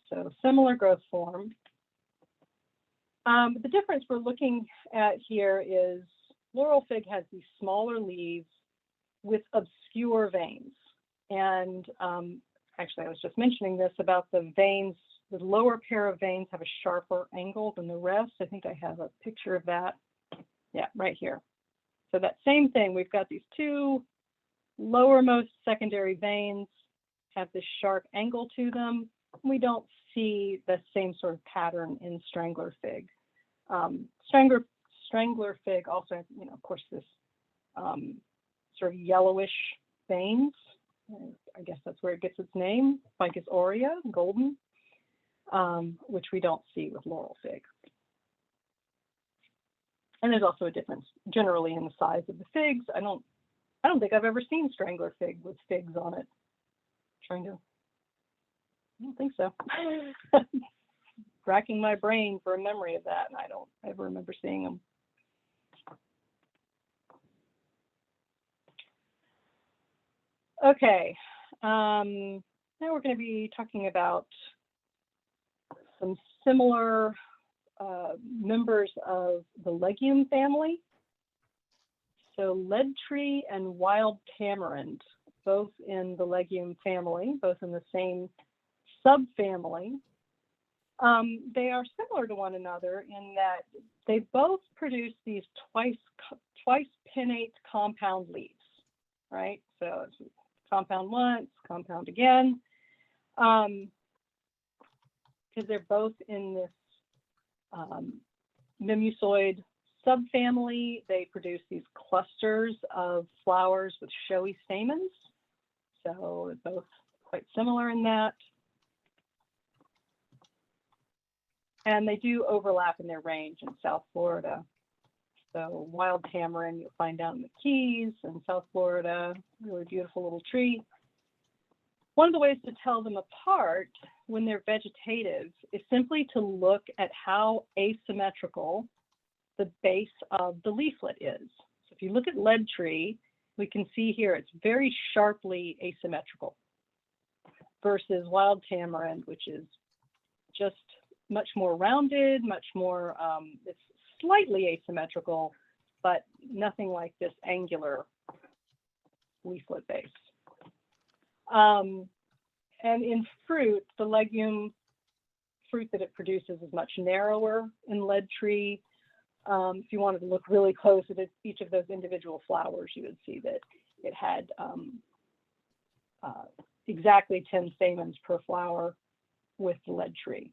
So similar growth form. But the difference we're looking at here is Laurel Fig has these smaller leaves with obscure veins. And actually, I was just mentioning this about the veins. The lower pair of veins have a sharper angle than the rest. I think I have a picture of that. Yeah, right here. So that same thing, we've got these two lowermost secondary veins have this sharp angle to them. We don't see the same sort of pattern in Strangler Fig. Strangler Fig also has, you know, of course, this sort of yellowish veins. I guess that's where it gets its name, Ficus aurea, golden, which we don't see with Laurel Fig. And there's also a difference generally in the size of the figs. I don't think I've ever seen Strangler Fig with figs on it. I don't think so. Racking my brain for a memory of that, and I don't ever remember seeing them. Okay, now we're going to be talking about some similar members of the legume family. So lead tree and wild tamarind, both in the legume family, both in the same subfamily. They are similar to one another in that they both produce these twice pinnate compound leaves, right? So it's compound once, compound again, because they're both in this mimosoid subfamily. They produce these clusters of flowers with showy stamens. So they're both quite similar in that. And they do overlap in their range in South Florida. So wild tamarind you'll find out in the Keys and South Florida, really beautiful little tree. One of the ways to tell them apart when they're vegetative is simply to look at how asymmetrical the base of the leaflet is. So if you look at lead tree, we can see here it's very sharply asymmetrical versus wild tamarind, which is just much more rounded, much more, it's slightly asymmetrical, but nothing like this angular leaflet base. And in fruit, the legume fruit that it produces is much narrower in lead tree. If you wanted to look really close at each of those individual flowers, you would see that it had exactly 10 stamens per flower with the lead tree.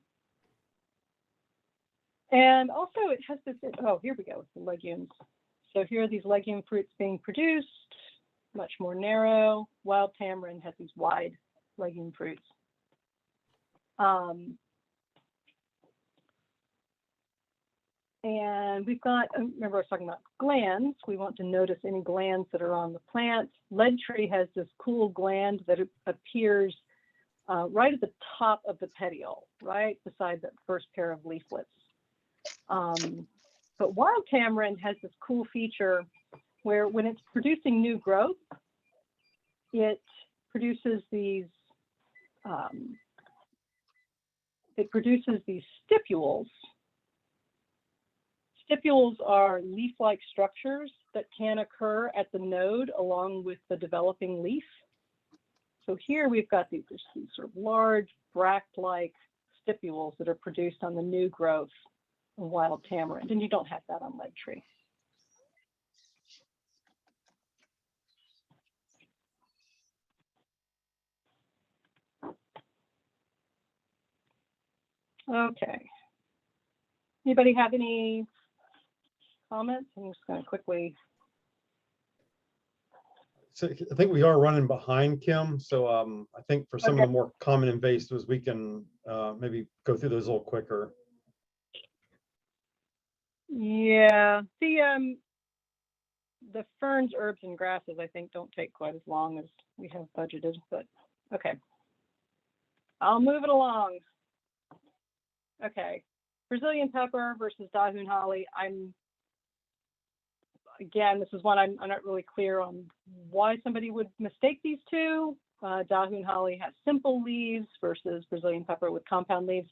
And also it has this, oh, here we go with the legumes. So here are these legume fruits being produced, much more narrow. Wild tamarind has these wide legume fruits. And we've got, remember I was talking about glands. We want to notice any glands that are on the plant. Lead tree has this cool gland that appears right at the top of the petiole, right beside the first pair of leaflets. But wild tamarind has this cool feature where when it's producing new growth, it produces these stipules. Stipules are leaf-like structures that can occur at the node along with the developing leaf. So here we've got these sort of large bract-like stipules that are produced on the new growth of wild tamarind, and you don't have that on lead tree. Okay. Anybody have any comments? I'm just going to quickly. So I think we are running behind, Kim. So I think for some of the more common invasives, we can maybe go through those a little quicker. Yeah, the ferns, herbs, and grasses, I think, don't take quite as long as we have budgeted, but okay. I'll move it along. Okay, Brazilian pepper versus Dahun holly. Again, this is one I'm not really clear on why somebody would mistake these two. Dahun holly has simple leaves versus Brazilian pepper with compound leaves.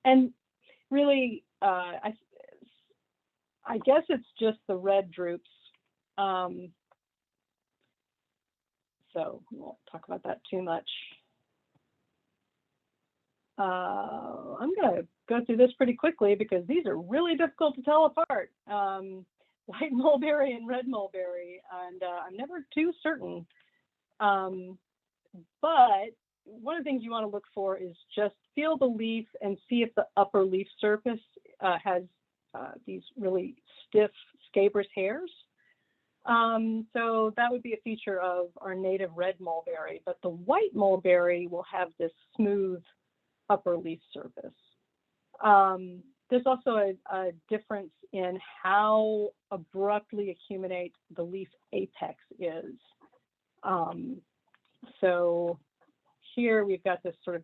And really, I guess it's just the red drupes. So we won't talk about that too much. I'm going to go through this pretty quickly because these are really difficult to tell apart. White mulberry and red mulberry, and I'm never too certain. But one of the things you want to look for is just feel the leaf and see if the upper leaf surface has these really stiff scabrous hairs. So that would be a feature of our native red mulberry, but the white mulberry will have this smooth upper leaf surface. There's also a difference in how abruptly acuminate the leaf apex is. So here we've got this sort of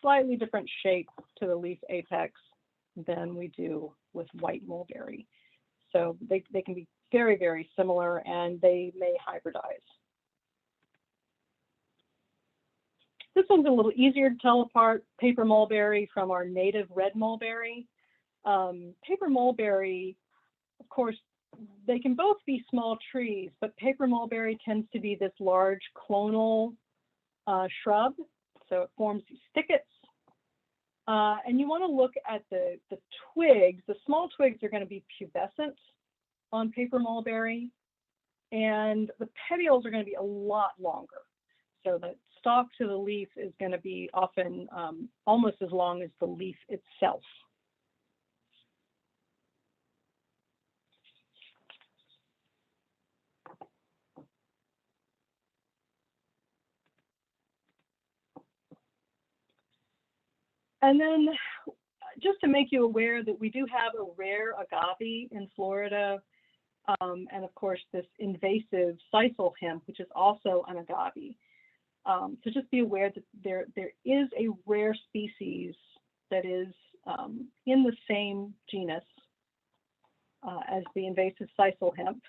slightly different shape to the leaf apex than we do with white mulberry. So they can be very, very similar, and they may hybridize. This one's a little easier to tell apart, paper mulberry from our native red mulberry. Paper mulberry, of course, they can both be small trees, but paper mulberry tends to be this large clonal shrub. So it forms these thickets. And you want to look at the twigs. The small twigs are going to be pubescent on paper mulberry, and the petioles are going to be a lot longer. So the stalk to the leaf is going to be often almost as long as the leaf itself. And then just to make you aware that we do have a rare agave in Florida, and of course this invasive sisal hemp, which is also an agave. So just be aware that there is a rare species that is in the same genus as the invasive sisal hemp.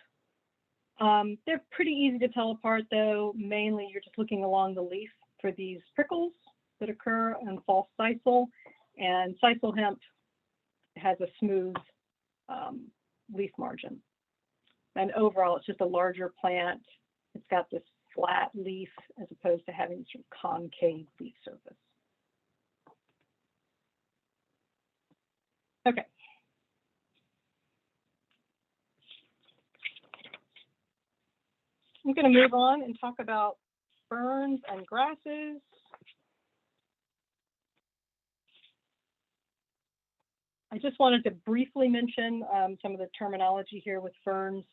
They're pretty easy to tell apart though. Mainly you're just looking along the leaf for these prickles that occur on false sisal, and sisal hemp has a smooth leaf margin. And overall, it's just a larger plant. It's got this flat leaf as opposed to having sort of concave leaf surface. Okay. I'm going to move on and talk about ferns and grasses. I just wanted to briefly mention some of the terminology here with ferns,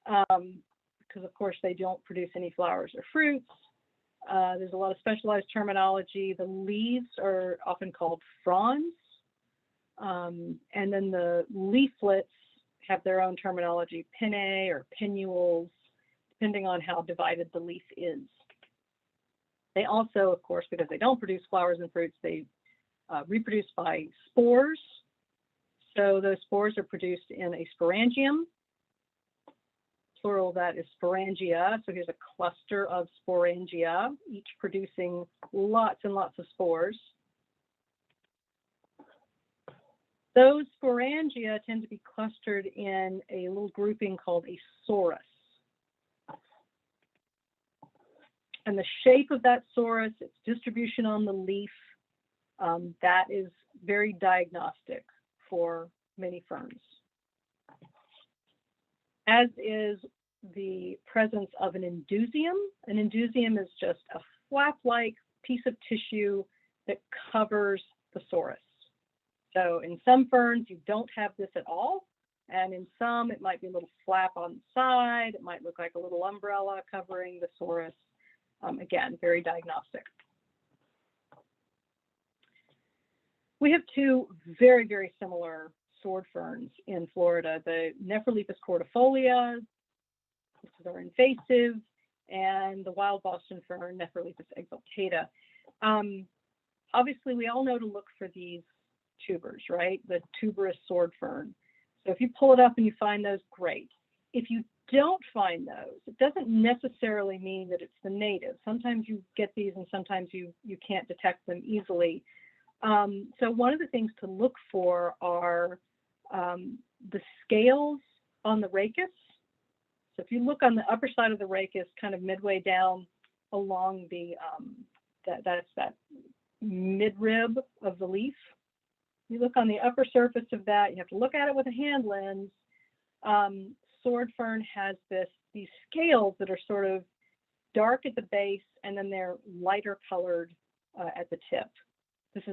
because of course they don't produce any flowers or fruits. There's a lot of specialized terminology. The leaves are often called fronds, and then the leaflets have their own terminology, pinnae or pinnules, depending on how divided the leaf is. They also, of course, because they don't produce flowers and fruits, they reproduce by spores. So those spores are produced in a sporangium. Plural of that is sporangia. So here's a cluster of sporangia, each producing lots and lots of spores. Those sporangia tend to be clustered in a little grouping called a sorus. And the shape of that sorus, its distribution on the leaf, that is very diagnostic for many ferns, as is the presence of an indusium. An indusium is just a flap-like piece of tissue that covers the sorus. So in some ferns, you don't have this at all. And in some, it might be a little flap on the side. It might look like a little umbrella covering the sorus. Again, very diagnostic. We have two very, very similar sword ferns in Florida, the Necrolypus cordifolia, which is our invasive, and the wild Boston fern, Necrolypus exaltata. Obviously, we all know to look for these tubers, right? The tuberous sword fern. So if you pull it up and you find those, great. If you don't find those, it doesn't necessarily mean that it's the native. Sometimes you get these and sometimes you can't detect them easily. So one of the things to look for are the scales on the rachis. So if you look on the upper side of the rachis, kind of midway down along the, that's that midrib of the leaf. You look on the upper surface of that, you have to look at it with a hand lens. Sword fern has these scales that are sort of dark at the base and then they're lighter colored at the tip. This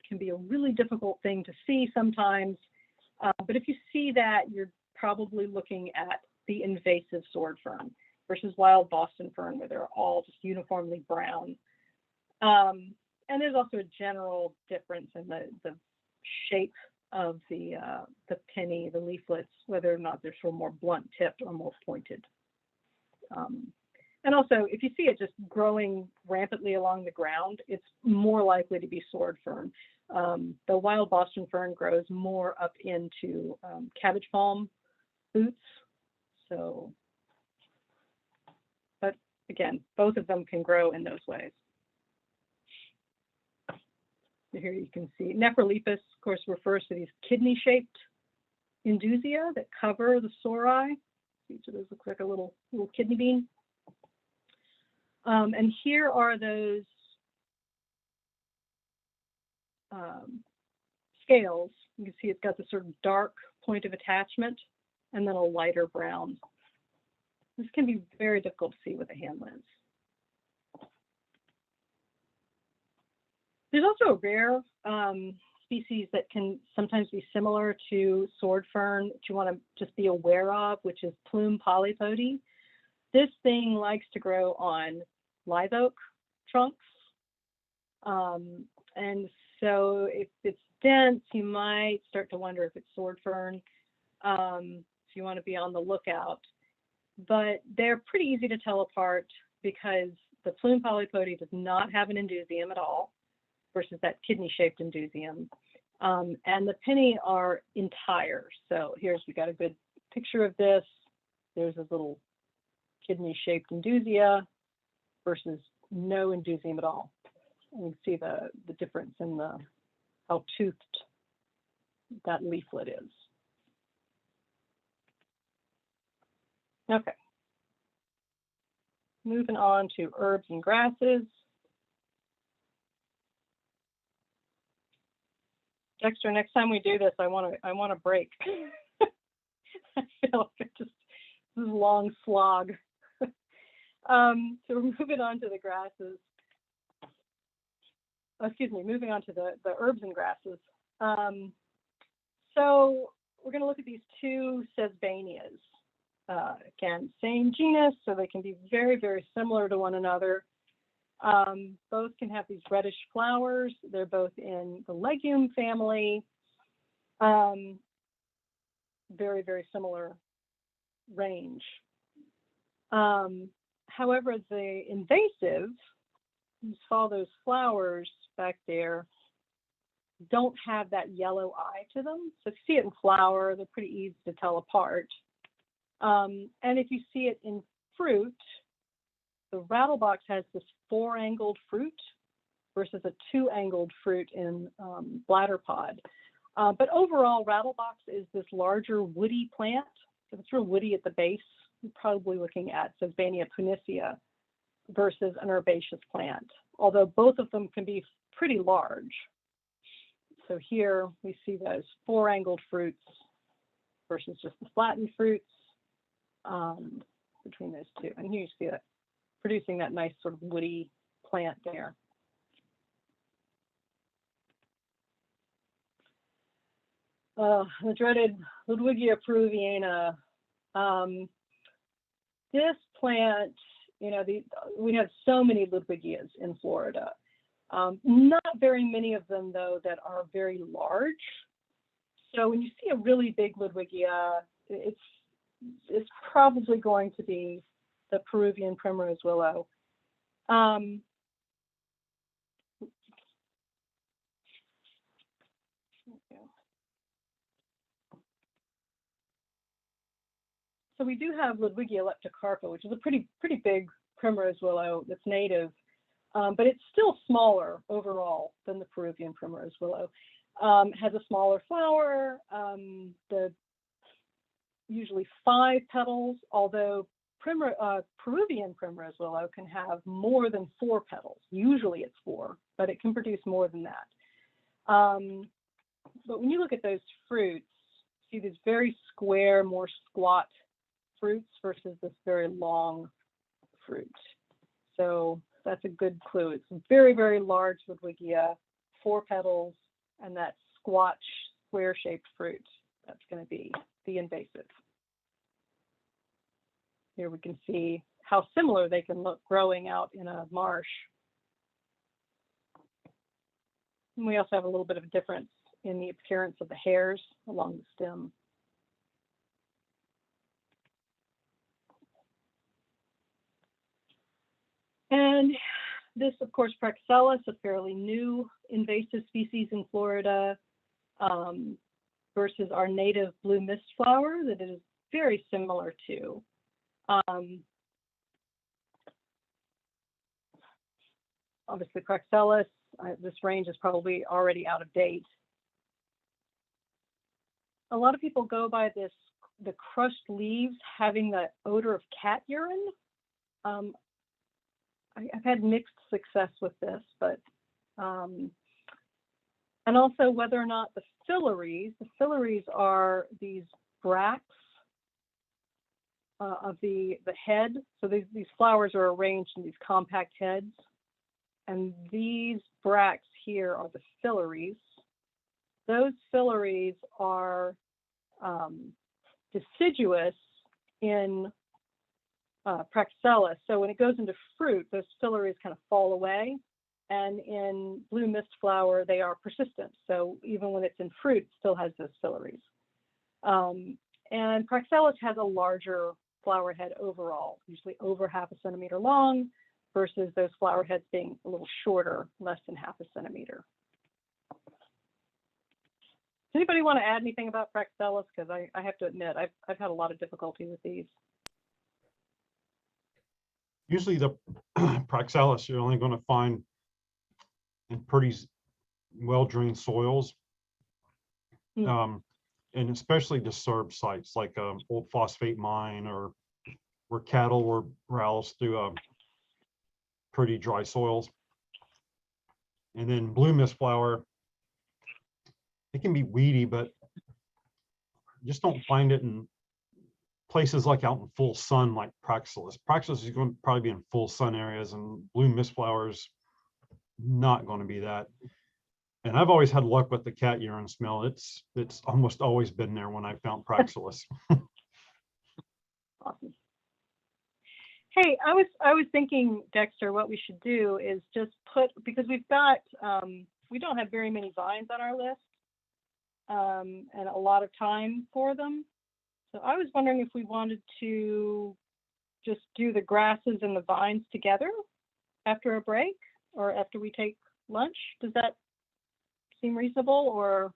can be a really difficult thing to see sometimes, but if you see that, you're probably looking at the invasive sword fern versus wild Boston fern, where they're all just uniformly brown. And there's also a general difference in the shape of the penny, the leaflets, whether or not they're sort of more blunt tipped or more pointed. And also, if you see it just growing rampantly along the ground, it's more likely to be sword fern. The wild Boston fern grows more up into cabbage palm boots. So, but again, both of them can grow in those ways. Here you can see Necrolypus, of course, refers to these kidney-shaped indusia that cover the sori. Each of those looks like a little kidney bean. And here are those scales. You can see it's got this sort of dark point of attachment and then a lighter brown. This can be very difficult to see with a hand lens. There's also a rare species that can sometimes be similar to sword fern that you want to just be aware of, which is Plume Polypoty. This thing likes to grow on live oak trunks. And so if it's dense, you might start to wonder if it's sword fern. So you want to be on the lookout. But they're pretty easy to tell apart because the Plume Polypoty does not have an indusium at all versus that kidney-shaped indusium. And the pinnae are entire. So we got a good picture of this. There's a little kidney-shaped indusia versus no indusium at all. And you can see the difference in how toothed that leaflet is. Okay. Moving on to herbs and grasses. Dexter, next time we do this, I want a break. I feel like this is a long slog. So we're moving on to the grasses. Excuse me, moving on to the herbs and grasses. So we're going to look at these two sesbanias. Again, same genus, so they can be very, very similar to one another. Both can have these reddish flowers. They're both in the legume family. Very, very similar range. However, the invasive, you saw those flowers back there, don't have that yellow eye to them. So if you see it in flower, they're pretty easy to tell apart. And if you see it in fruit, the rattlebox has this 4-angled fruit versus a 2-angled fruit in bladderpod. But overall, rattlebox is this larger woody plant. So it's real woody at the base. You're probably looking at Sesbania punicea versus an herbaceous plant, although both of them can be pretty large. So here we see those 4-angled fruits versus just the flattened fruits between those two. And here you see that producing that nice sort of woody plant there. The dreaded Ludwigia Peruviana. This plant, we have so many Ludwigias in Florida. Not very many of them, though, that are very large. So when you see a really big Ludwigia, it's probably going to be the Peruvian primrose willow. So we do have Ludwigia leptocarpa, which is a pretty big primrose willow that's native, but it's still smaller overall than the Peruvian primrose willow. Has a smaller flower, the usually 5 petals, although Peruvian primrose willow can have more than 4 petals. Usually it's 4, but it can produce more than that. But when you look at those fruits, see these very square, more squat fruits versus this very long fruit. So that's a good clue. It's very, very large Ludwigia, 4 petals, and that squat, square-shaped fruit. That's going to be the invasive. Here we can see how similar they can look growing out in a marsh. And we also have a little bit of a difference in the appearance of the hairs along the stem. And this, of course, Praxellus, a fairly new invasive species in Florida, versus our native blue mist flower that it is very similar to. Obviously, Praxellus, this range is probably already out of date. a lot of people go by the crushed leaves having the odor of cat urine. I've had mixed success with this, but and also whether or not the filaries are these bracts of the head. So these flowers are arranged in these compact heads, and these bracts here are the filaries. Those filaries are deciduous in Praxella. So when it goes into fruit, those filaries kind of fall away. And in blue mist flower, they are persistent. So even when it's in fruit, it still has those filaries. And Praxella has a larger flower head overall, usually over 0.5 centimeter long, versus those flower heads being a little shorter, less than 0.5 centimeter. Does anybody want to add anything about Praxella? Because I have to admit, I've had a lot of difficulty with these. Usually the Praxella you're only going to find in pretty well-drained soils, and especially disturbed sites like old phosphate mine or where cattle were browsed through pretty dry soils. And then blue mist flower, it can be weedy, but just don't find it in places like out in full sun like Praxilla. Praxilla is going to probably be in full sun areas, and blue mist flowers not going to be that. And I've always had luck with the cat urine smell. It's almost always been there when I found Praxilla. Awesome. Hey, I was thinking, Dexter, what we should do is just put, because we've got we don't have very many vines on our list, and a lot of time for them. So I was wondering if we wanted to just do the grasses and the vines together after a break, or after we take lunch. Does that seem reasonable? Or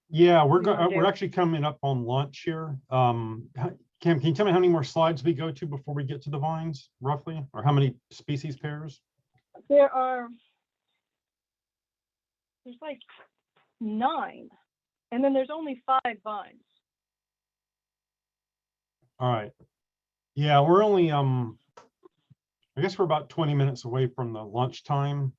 yeah, we're actually coming up on lunch here. Kim, can you tell me how many more slides we go to before we get to the vines, roughly, or how many species pairs? There's like 9, and then there's only 5 vines. All right. Yeah, we're only I guess we're about 20 minutes away from the lunchtime.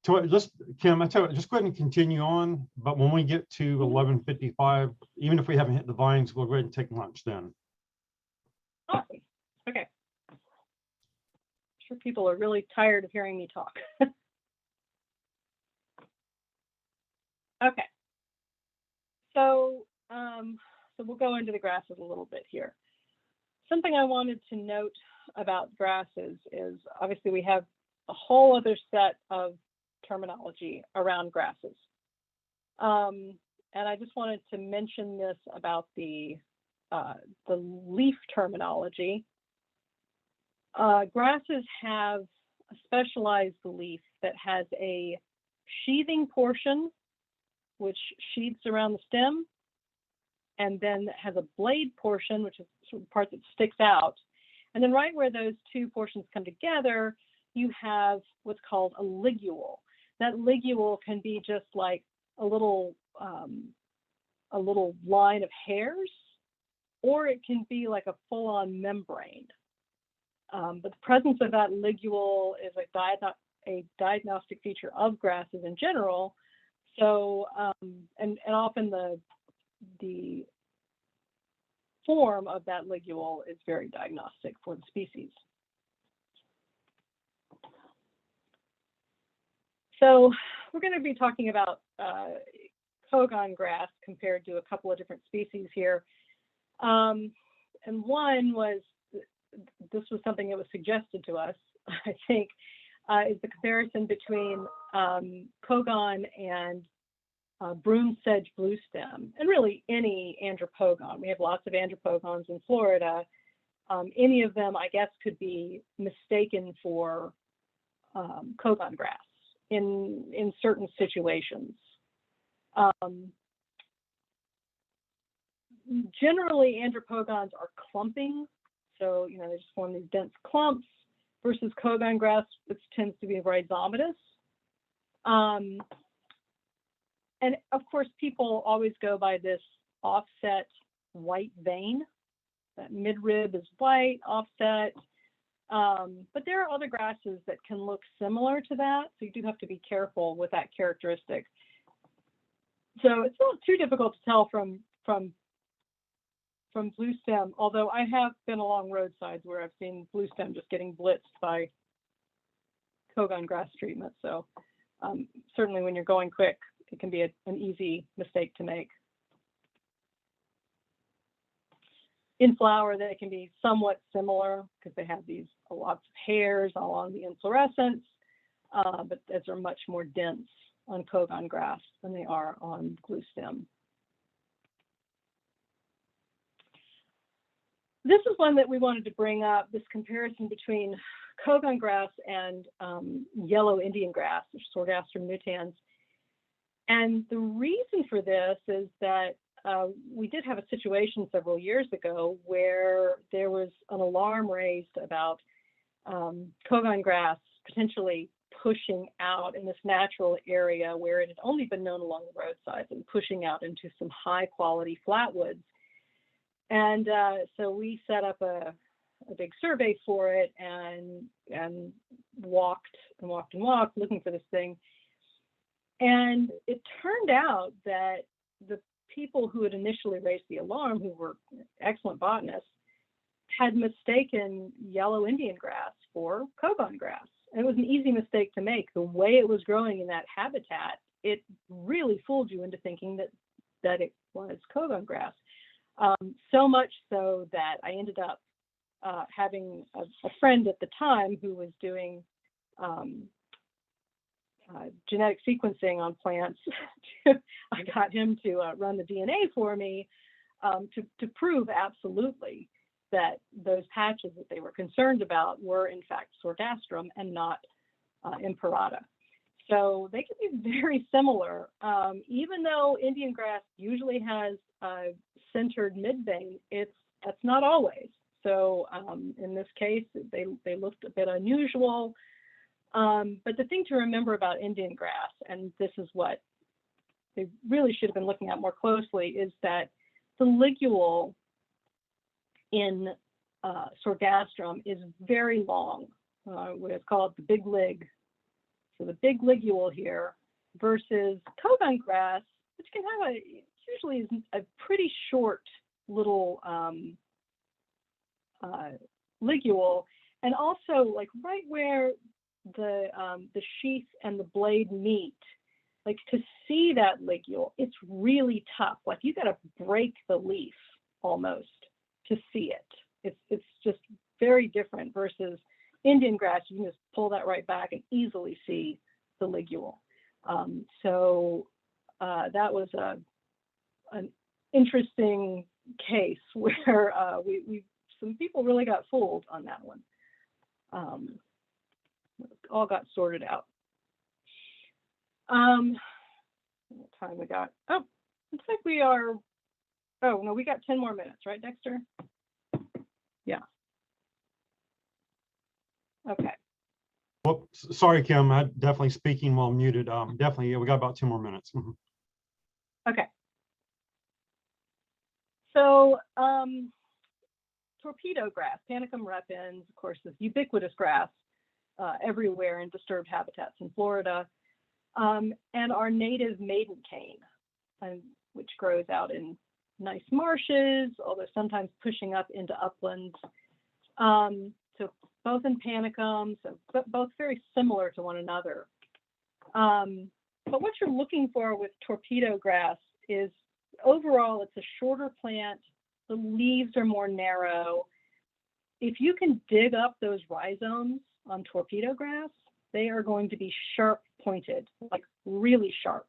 So just, Kim, I tell you, just go ahead and continue on. But when we get to 11:55, even if we haven't hit the vines, we'll go ahead and take lunch then. Awesome. Okay. I'm sure people are really tired of hearing me talk. Okay. So we'll go into the grasses a little bit here. Something I wanted to note about grasses is obviously we have a whole other set of terminology around grasses. And I just wanted to mention this about the leaf terminology. Grasses have a specialized leaf that has a sheathing portion, which sheaths around the stem, and then has a blade portion, which is sort of the part that sticks out. And then right where those two portions come together, you have what's called a ligule. That ligule can be just like a little line of hairs, or it can be like a full-on membrane. But the presence of that ligule is a diagnostic feature of grasses in general. So, and often the form of that ligule is very diagnostic for the species. So we're going to be talking about Kogon grass compared to a couple of different species here. And one was, this was something that was suggested to us, I think, is the comparison between Kogon and broom sedge bluestem, and really any andropogon. We have lots of andropogons in Florida. Any of them, I guess, could be mistaken for Kogon grass in certain situations. Generally, andropogons are clumping, so they just form these dense clumps, versus Kogon grass, which tends to be rhizomatous. And of course, people always go by this offset white vein. That midrib is white, offset. But there are other grasses that can look similar to that. So you do have to be careful with that characteristic. So it's not too difficult to tell from blue stem, although I have been along roadsides where I've seen blue stem just getting blitzed by Kogon grass treatment. So certainly when you're going quick, it can be an easy mistake to make. In flower, they can be somewhat similar because they have these lots of hairs along the inflorescence, but those are much more dense on Kogon grass than they are on blue stem. This is one that we wanted to bring up, this comparison between Kogon grass and yellow Indian grass, Sorghastrum nutans. And the reason for this is that we did have a situation several years ago where there was an alarm raised about Kogon grass potentially pushing out in this natural area where it had only been known along the roadsides and pushing out into some high quality flatwoods. And so we set up a big survey for it and walked looking for this thing. And it turned out that the people who had initially raised the alarm, who were excellent botanists, had mistaken yellow Indian grass for Kogon grass. And it was an easy mistake to make. The way it was growing in that habitat, it really fooled you into thinking that it was Kogon grass. So much so that I ended up having a friend at the time who was doing genetic sequencing on plants. I got him to run the DNA for me to prove absolutely that those patches that they were concerned about were in fact Sorghastrum and not Imperata. So they can be very similar. Even though Indian grass usually has a centered midvein, that's not always. So in this case, they looked a bit unusual. But the thing to remember about Indian grass, and this is what they really should have been looking at more closely, is that the ligule in Sorghastrum is very long, what is called the big lig. So the big ligule here versus Kogon grass, which can have usually is a pretty short little ligule, and also like right where the sheath and the blade meet, like to see that ligule, it's really tough. Like you got to break the leaf almost to see it. It's just very different versus Indian grass. You can just pull that right back and easily see the ligule. So that was an interesting case where some people really got fooled on that one. All got sorted out. What time we got? Oh, looks like we are. Oh no, we got 10 more minutes, right, Dexter? Yeah. Okay. Well, sorry, Kim. I'm definitely speaking while muted. Definitely, yeah, we got about 2 more minutes. Mhm. Okay. So torpedo grass, Panicum repens, of course, is ubiquitous grass everywhere in disturbed habitats in Florida, and our native maiden cane, which grows out in nice marshes, although sometimes pushing up into uplands. So both in Panicum, so both very similar to one another. But what you're looking for with torpedo grass is overall it's a shorter plant, the leaves are more narrow. If you can dig up those rhizomes on torpedo grass, they are going to be sharp pointed, like really sharp,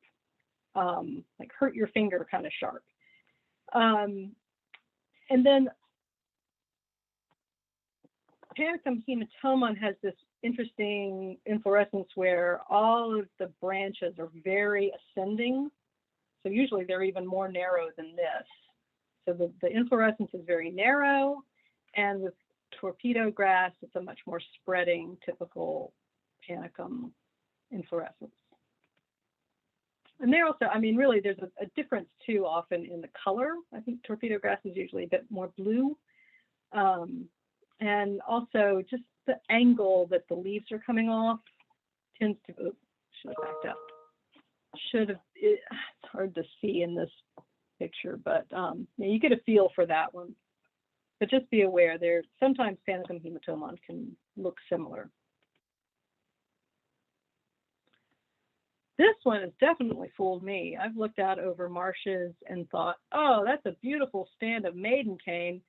like hurt your finger kind of sharp. And then Panicum Hematoma has this interesting inflorescence where all of the branches are very ascending. So usually they're even more narrow than this. So the inflorescence is very narrow, and with torpedo grass, it's a much more spreading, typical Panicum inflorescence. And they're also, I mean, really, there's a difference too, often in the color. I think torpedo grass is usually a bit more blue. And also just the angle that the leaves are coming off tends to, oops, should have backed up. It's hard to see in this picture, but yeah, you get a feel for that one. But just be aware, there sometimes Panicum Hematoma can look similar. This one has definitely fooled me. I've looked out over marshes and thought, oh, that's a beautiful stand of maiden cane.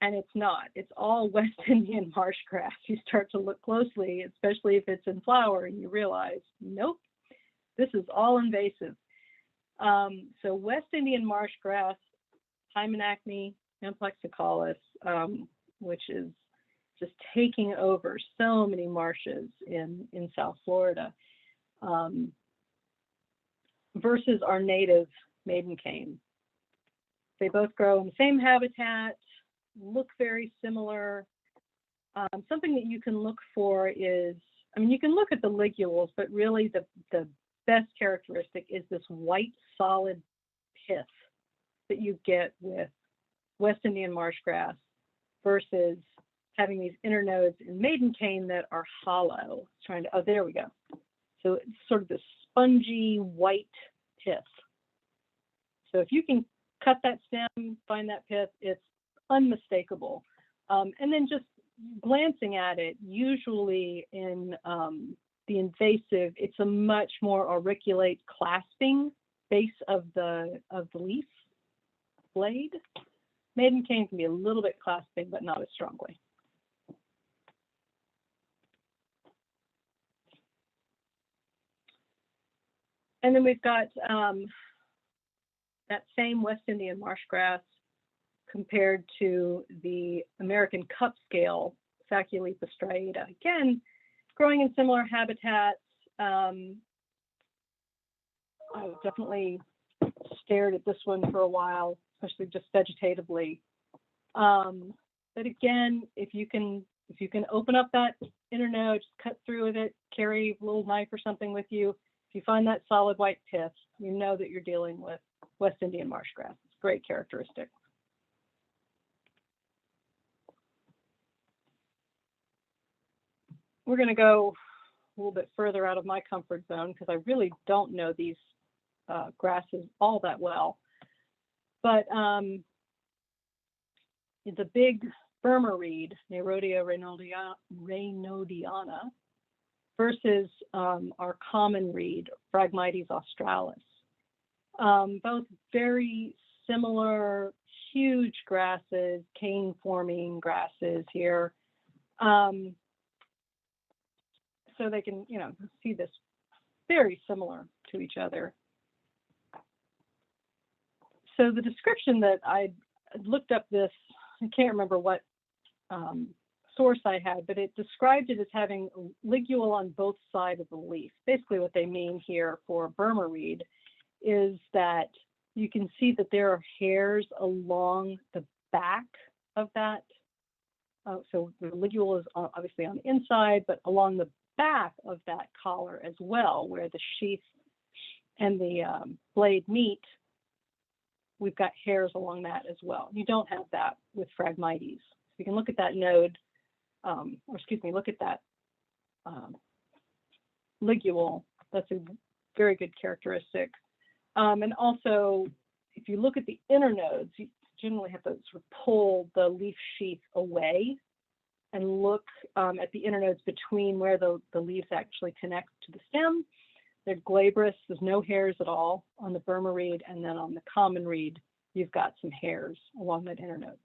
And it's not. It's all West Indian marsh grass. You start to look closely, especially if it's in flower, and you realize, nope, this is all invasive. So West Indian marsh grass, Hymenacne amplexicaulis, which is just taking over so many marshes in South Florida, versus our native maiden cane. They both grow in the same habitat, look very similar. Something that you can look for is, I mean, you can look at the ligules, but really the best characteristic is this white solid pith that you get with West Indian marsh grass versus having these internodes in maiden cane that are hollow. Oh, there we go. So it's sort of this spongy white pith. So if you can cut that stem, find that pith, it's unmistakable. And then just glancing at it, usually in the invasive, it's a much more auriculate clasping base of the leaf blade. Maiden cane can be a little bit clasping, but not as strongly. And then we've got that same West Indian marsh grass compared to the American cup scale Sacculipus striata. Again, growing in similar habitats. I definitely stared at this one for a while, especially just vegetatively. But again, if you can open up that internode, just cut through with it, carry a little knife or something with you. If you find that solid white pith, you know that you're dealing with West Indian marsh grass. It's a great characteristic. We're going to go a little bit further out of my comfort zone because I really don't know these grasses all that well. But the big Burma reed, Nerodia reynoldiana, versus our common reed, Phragmites australis. Both very similar, huge grasses, cane-forming grasses here. So they can, see this very similar to each other. So the description that I looked up this, I can't remember what source I had, but it described it as having ligule on both sides of the leaf. Basically what they mean here for Burma reed is that you can see that there are hairs along the back of that. So the ligule is obviously on the inside, but along the back of that collar as well, where the sheath and the blade meet, we've got hairs along that as well. You don't have that with Phragmites. So you can look at that node, look at that ligule. That's a very good characteristic. And also, if you look at the internodes, you generally have to sort of pull the leaf sheath away and look at the internodes between where the leaves actually connect to the stem. They're glabrous, there's no hairs at all on the Burma reed, and then on the common reed, you've got some hairs along that internode.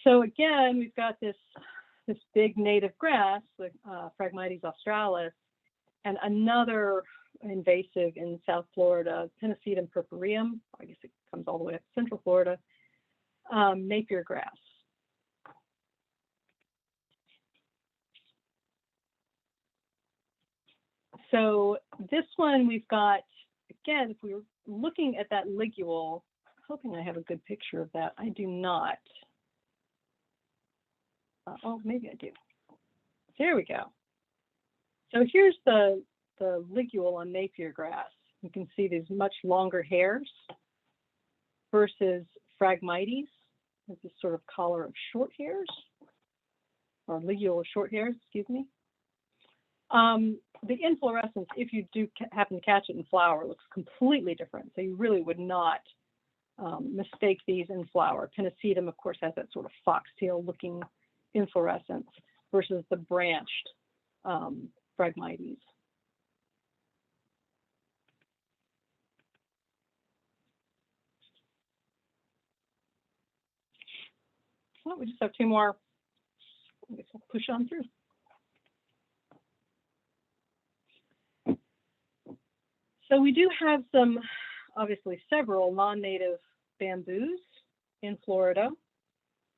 So again, we've got this big native grass, the Phragmites australis, and another invasive in South Florida, Pennisetum purpureum. I guess it comes all the way up to Central Florida, Napier grass. So this one we've got, again, if we were looking at that ligule, hoping I have a good picture of that. I do not. Oh, maybe I do. There we go. So here's the ligule on Napier grass. You can see these much longer hairs versus Phragmites, with this sort of collar of short hairs, or ligule of short hairs, excuse me. The inflorescence, if you do happen to catch it in flower, looks completely different. So you really would not mistake these in flower. Pennisetum, of course, has that sort of foxtail-looking inflorescence versus the branched Phragmites. Well, we just have two more. I guess we'll push on through. So we do have some, obviously several non-native bamboos in Florida.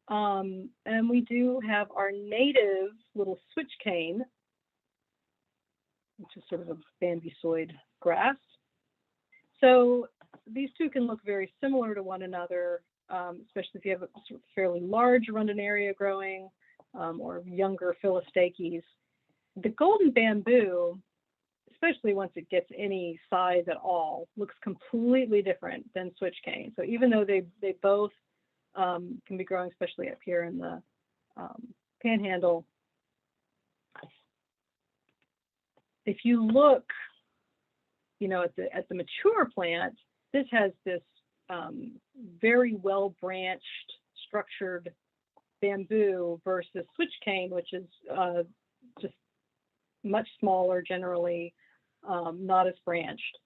And we do have our native little switch cane, which is sort of a bambusoid grass. So these two can look very similar to one another, especially if you have a sort of fairly large rondinaria growing or younger philostachys. The golden bamboo, especially once it gets any size at all, looks completely different than switch cane. So even though they both can be growing, especially up here in the panhandle, if you look, you know, at the mature plant, this has this very well branched, structured bamboo versus switch cane, which is just much smaller, generally not as branched.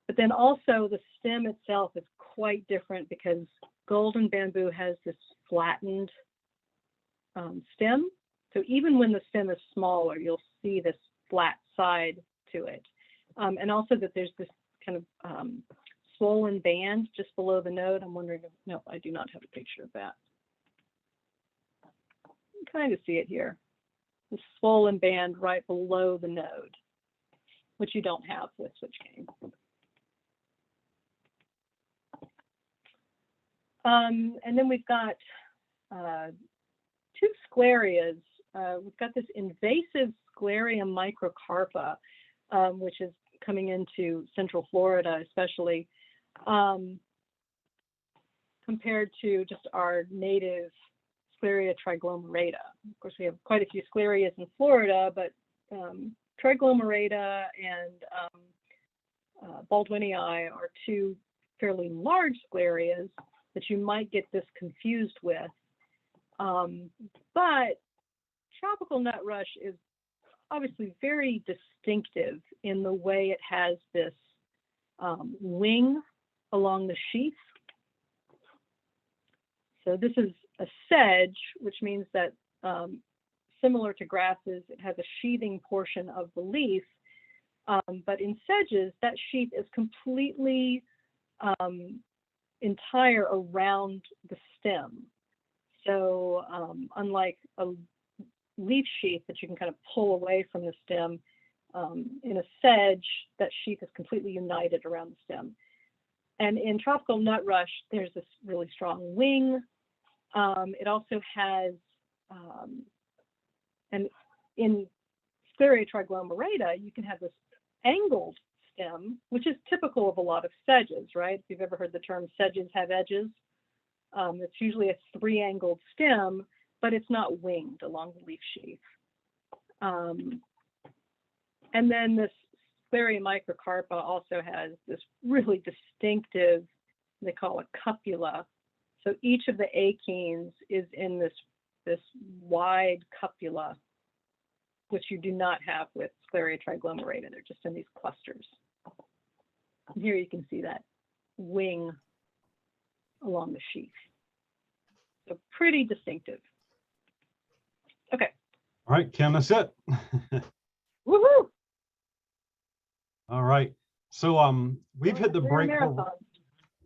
But then also the stem itself is quite different because golden bamboo has this flattened stem. So even when the stem is smaller, you'll see this flat side to it. And also that there's this kind of swollen band just below the node. I'm wondering if, no, I do not have a picture of that. You can kind of see it here. The swollen band right below the node, which you don't have with switch cane. And then we've got two sclerias. We've got this invasive Sclerium microcarpa, which is coming into Central Florida, especially compared to just our native Scleria triglomerata. Of course, we have quite a few Sclerias in Florida, but triglomerata and Baldwinii are two fairly large Sclerias that you might get this confused with. But tropical nutrush is obviously very distinctive in the way it has this wing along the sheath. So this is a sedge, which means that similar to grasses, it has a sheathing portion of the leaf. But in sedges, that sheath is completely entire around the stem. So unlike a leaf sheath that you can kind of pull away from the stem, in a sedge, that sheath is completely united around the stem. And in tropical nutrush, there's this really strong wing. It also has, and in Scleria triglomerata, you can have this angled stem, which is typical of a lot of sedges, right? If you've ever heard the term sedges have edges, it's usually a three-angled stem, but it's not winged along the leaf sheath. And then this Scleria microcarpa also has this really distinctive, they call it cupula. So each of the achenes is in this wide cupula, which you do not have with Scleria triglomerata. They're just in these clusters. And here you can see that wing along the sheath. So pretty distinctive. Okay. All right, Kim, that's it. Woohoo! All right. So we've hit the break.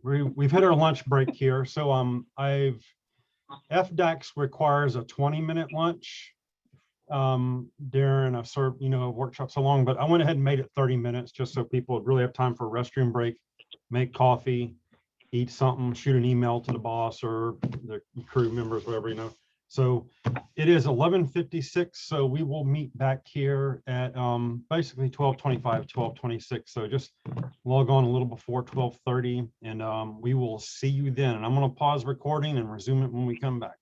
We've hit our lunch break here. So FDAX requires a 20-minute lunch during a sort of, workshop so long, but I went ahead and made it 30 minutes just so people would really have time for a restroom break, make coffee, eat something, shoot an email to the boss or the crew members, whatever, So it is 11:56. So we will meet back here at basically 12:25, 12:26. So just log on a little before 12:30, and we will see you then. And I'm going to pause recording and resume it when we come back.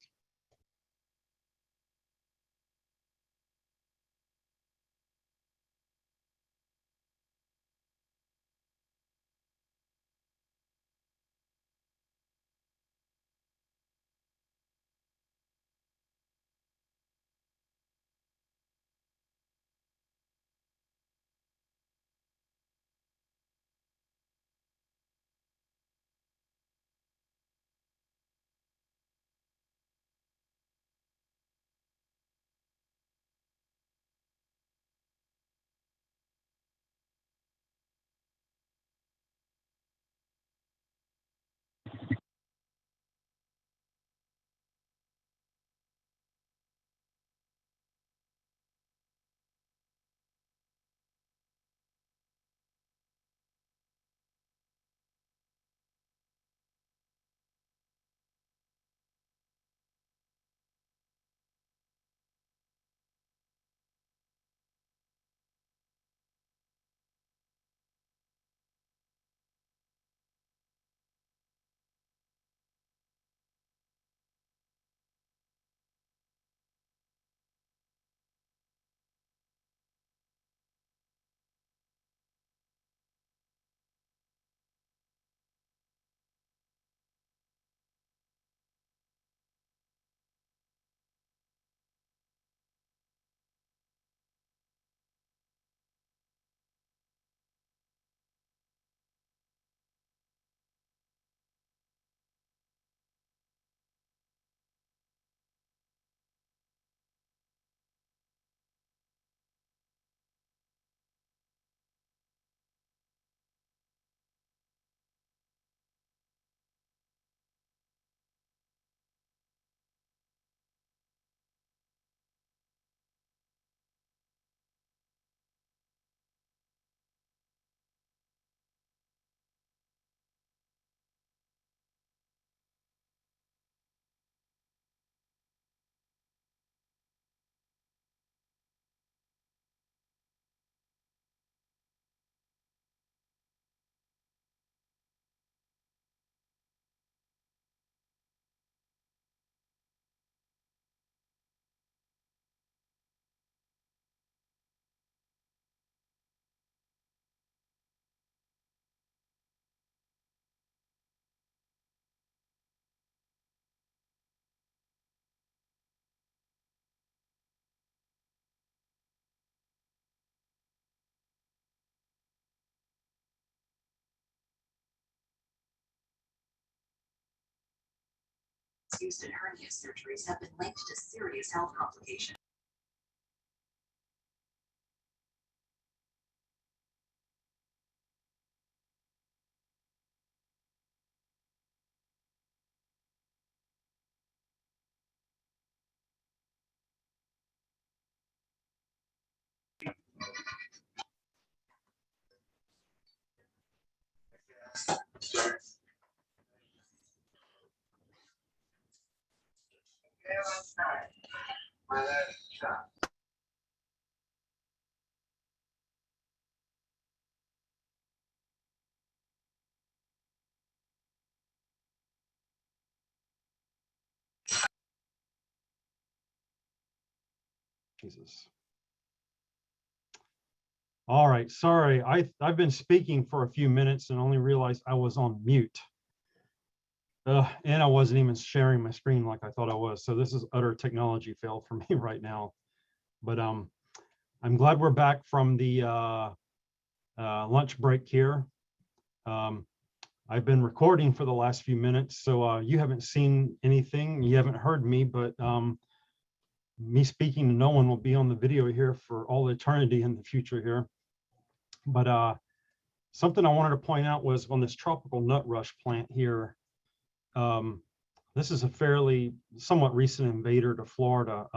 Used in hernia surgeries have been linked to serious health complications. Jesus. All right, sorry. I've been speaking for a few minutes and only realized I was on mute. And I wasn't even sharing my screen like I thought I was. So this is utter technology fail for me right now. But I'm glad we're back from the lunch break here. I've been recording for the last few minutes, so you haven't seen anything, you haven't heard me, but me speaking to no one will be on the video here for all eternity in the future here. But something I wanted to point out was on this tropical nut rush plant here. This is a fairly somewhat recent invader to Florida.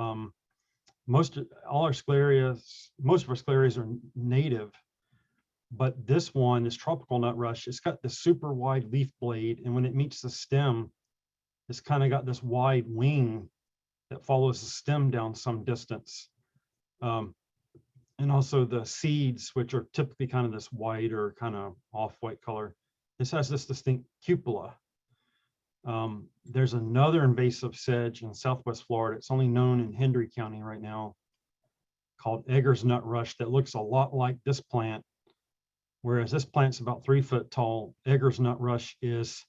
Most of our sclerias are native, but this one, this tropical nut rush, it's got this super wide leaf blade, and when it meets the stem, it's kind of got this wide wing that follows the stem down some distance. And also the seeds, which are typically kind of this white or kind of off-white color. This has this distinct cupula. There's another invasive sedge in Southwest Florida. It's only known in Hendry County right now, called Egger's Nut Rush, that looks a lot like this plant, whereas this plant's about 3 foot tall. Egger's Nut Rush is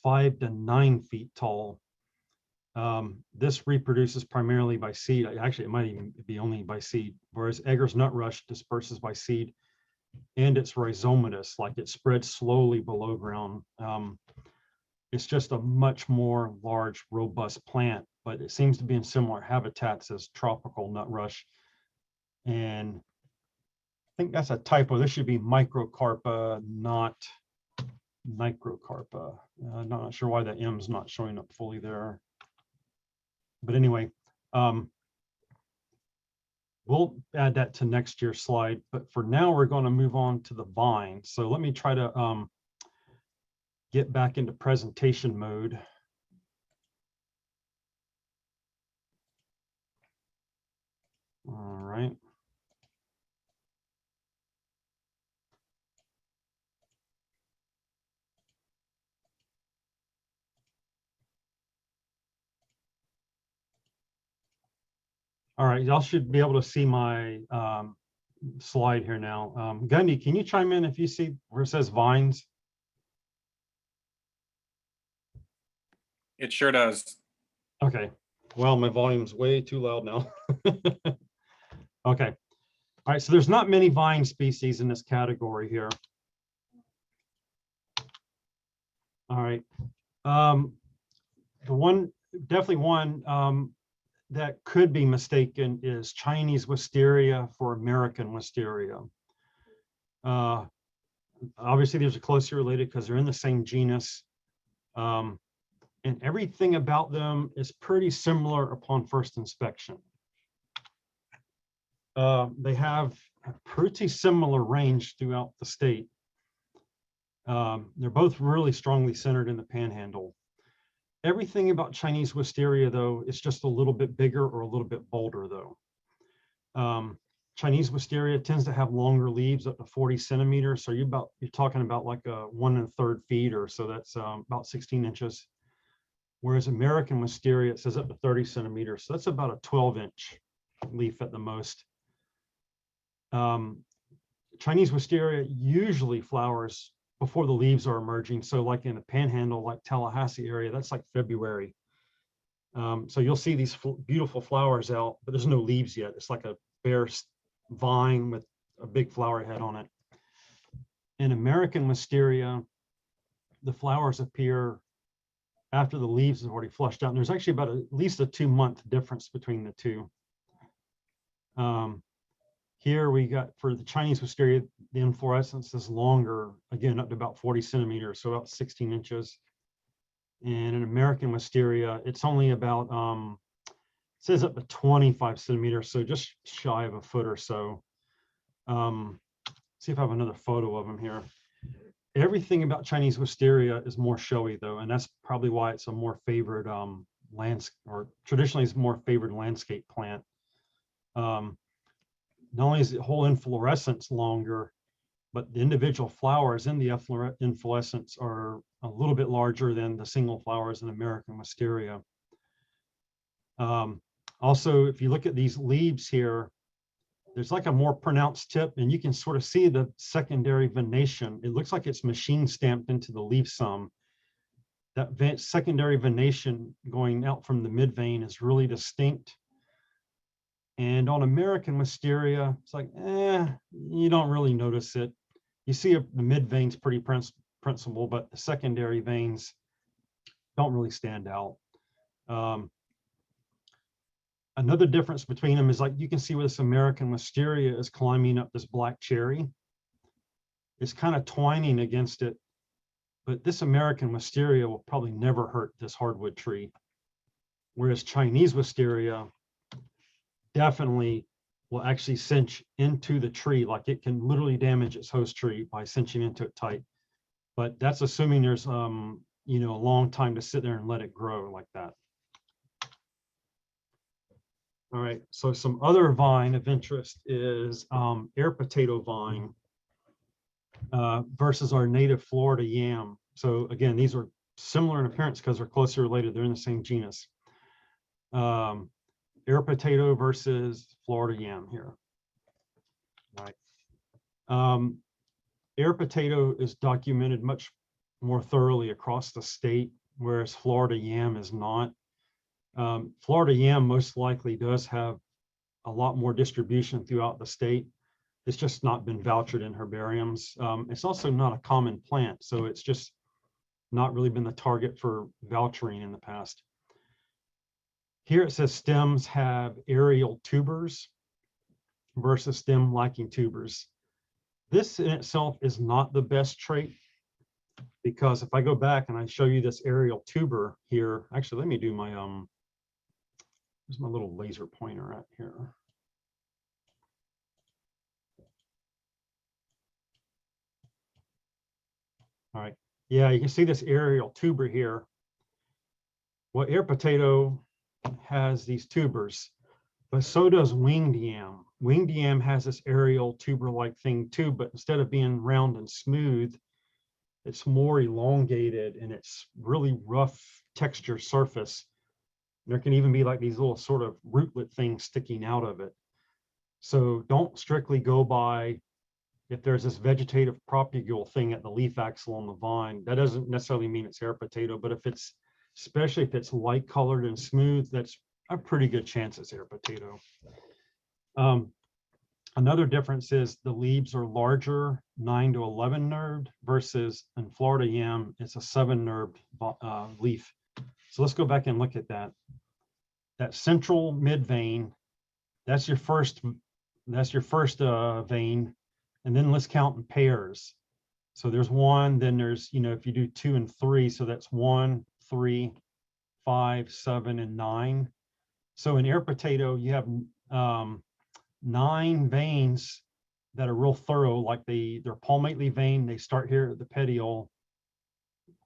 5 to 9 feet tall. This reproduces primarily by seed. Actually, it might even be only by seed, whereas Egger's Nut Rush disperses by seed, and it's rhizomatous, like it spreads slowly below ground. It's just a much more large, robust plant, but it seems to be in similar habitats as tropical nut rush. And I think that's a typo. This should be Microcarpa, not Microcarpa. I'm not sure why the M's not showing up fully there. But anyway, we'll add that to next year's slide. But for now, we're going to move on to the vine. So let me try to get back into presentation mode. All right. All right, y'all should be able to see my slide here now. Gundy, can you chime in if you see where it says vines? It sure does. Okay, well, my volume's way too loud now. Okay, all right, so there's not many vine species in this category here. All right, definitely one that could be mistaken is Chinese Wisteria for American Wisteria. Obviously, these are closely related because they're in the same genus. And everything about them is pretty similar upon first inspection. They have a pretty similar range throughout the state. They're both really strongly centered in the panhandle. Everything about Chinese Wisteria, though, is just a little bit bigger or a little bit bolder, though. Chinese Wisteria tends to have longer leaves, up to 40 centimeters. So you're talking about like a 1 1/3 feet, or so that's about 16 inches. Whereas American Wisteria, it says up to 30 centimeters. So that's about a 12-inch leaf at the most. Chinese Wisteria usually flowers before the leaves are emerging. So like in the panhandle, like Tallahassee area, that's like February. So you'll see these beautiful flowers out, but there's no leaves yet. It's like a bare vine with a big flower head on it. In American Wisteria, the flowers appear after the leaves have already flushed out. And there's actually about at least a 2-month difference between the two. Here we got, for the Chinese Wisteria, the inflorescence is longer, again, up to about 40 centimeters, so about 16 inches. And in American Wisteria, it's only about, it says up to 25 centimeters, so just shy of a foot or so. See if I have another photo of them here. Everything about Chinese Wisteria is more showy, though, and that's probably why it's a more favored or traditionally it's a more favored landscape plant. Not only is the whole inflorescence longer, but the individual flowers in the inflorescence are a little bit larger than the single flowers in American Wisteria. Also, if you look at these leaves here, there's like a more pronounced tip, and you can sort of see the secondary venation. It looks like it's machine stamped into the leaf some. That secondary venation going out from the mid vein is really distinct. And on American Wisteria, it's like, you don't really notice it. You see the mid veins pretty principal, but the secondary veins don't really stand out. Another difference between them is, like, you can see where this American Wisteria is climbing up this black cherry. It's kind of twining against it, but this American Wisteria will probably never hurt this hardwood tree. Whereas Chinese Wisteria definitely will actually cinch into the tree, like it can literally damage its host tree by cinching into it tight. But that's assuming there's a long time to sit there and let it grow like that. All right, so some other vine of interest is air potato vine versus our native Florida yam. So again, these are similar in appearance because they're closely related. They're in the same genus. Air potato versus Florida yam here. All right. Air potato is documented much more thoroughly across the state, whereas Florida yam is not. Florida yam most likely does have a lot more distribution throughout the state. It's just not been vouchered in herbariums. It's also not a common plant, so it's just not really been the target for vouchering in the past. Here it says stems have aerial tubers versus stem lacking tubers. This in itself is not the best trait, because if I go back and I show you this aerial tuber here, actually, let me do my, there's my little laser pointer at here. All right, yeah, you can see this aerial tuber here. Well, air potato has these tubers, but so does winged yam. Winged yam has this aerial tuber-like thing too, but instead of being round and smooth, it's more elongated and it's really rough texture surface. There can even be like these little sort of rootlet things sticking out of it. So don't strictly go by if there's this vegetative propagule thing at the leaf axil on the vine. That doesn't necessarily mean it's air potato, but if it's, especially if it's light colored and smooth, that's a pretty good chance it's air potato. Another difference is the leaves are larger, 9 to 11 nerved, versus in Florida yam, it's a 7 nerved leaf. So let's go back and look at that. That central mid vein, that's your first vein, and then let's count in pairs. So there's one, then there's, you know, if you do 2 and 3, so that's 1, 3, 5, 7, and 9. So in air potato, you have 9 veins that are real thorough, like they're palmately vein. They start here at the petiole,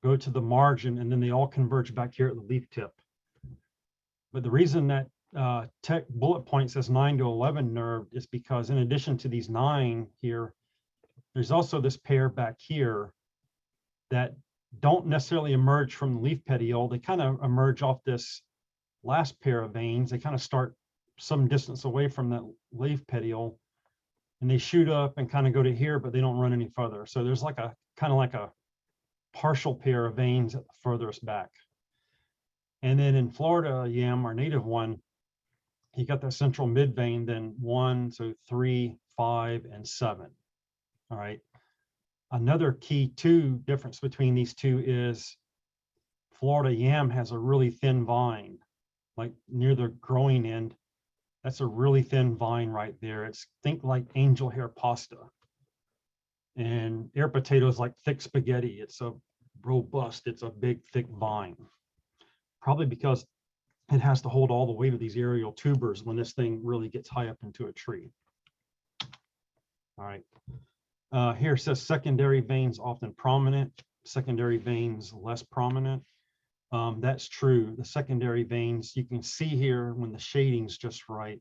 go to the margin, and then they all converge back here at the leaf tip. But the reason that tech bullet point says 9 to 11 nerved is because in addition to these 9 here, there's also this pair back here that don't necessarily emerge from the leaf petiole. They kind of emerge off this last pair of veins. They kind of start some distance away from that leaf petiole, and they shoot up and kind of go to here, but they don't run any further. So there's like a kind of like a partial pair of veins at the furthest back. And then in Florida yam, our native one, you got that central mid vein, then 1, so 3, 5, and 7. All right. Another key difference between these two is Florida yam has a really thin vine, like near the growing end. That's a really thin vine right there. It's, think like angel hair pasta. And air potato is like thick spaghetti. It's a robust, it's a big, thick vine. Probably because it has to hold all the weight of these aerial tubers when this thing really gets high up into a tree. All right. Here it says secondary veins often prominent, secondary veins less prominent. That's true. The secondary veins, you can see here when the shading's just right.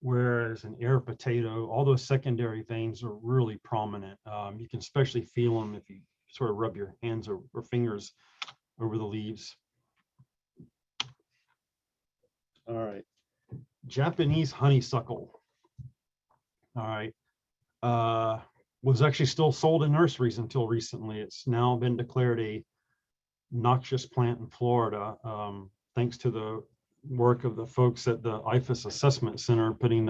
Whereas in air potato, all those secondary veins are really prominent. You can especially feel them if you sort of rub your hands or fingers over the leaves. All right, Japanese honeysuckle. All right, was actually still sold in nurseries until recently. It's now been declared a noxious plant in Florida, thanks to the work of the folks at the IFAS Assessment Center putting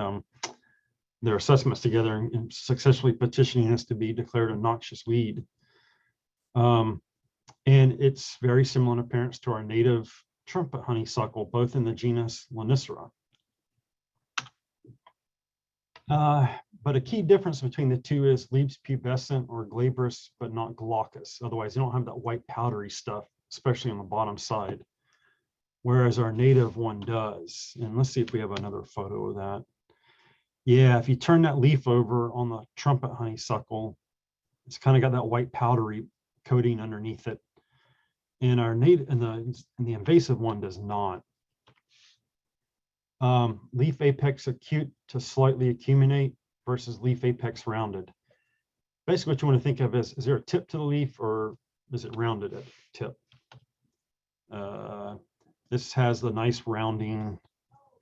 their assessments together and successfully petitioning us to be declared a noxious weed. And it's very similar in appearance to our native trumpet honeysuckle, both in the genus Lonicera. But a key difference between the two is leaves pubescent or glabrous, but not glaucous. Otherwise, you don't have that white powdery stuff, especially on the bottom side, whereas our native one does. And let's see if we have another photo of that. Yeah, if you turn that leaf over on the trumpet honeysuckle, it's kind of got that white powdery coating underneath it. And our native and the invasive one does not. Leaf apex acute to slightly acuminate versus leaf apex rounded. Basically, what you want to think of is there a tip to the leaf or is it rounded at the tip? This has the nice rounding,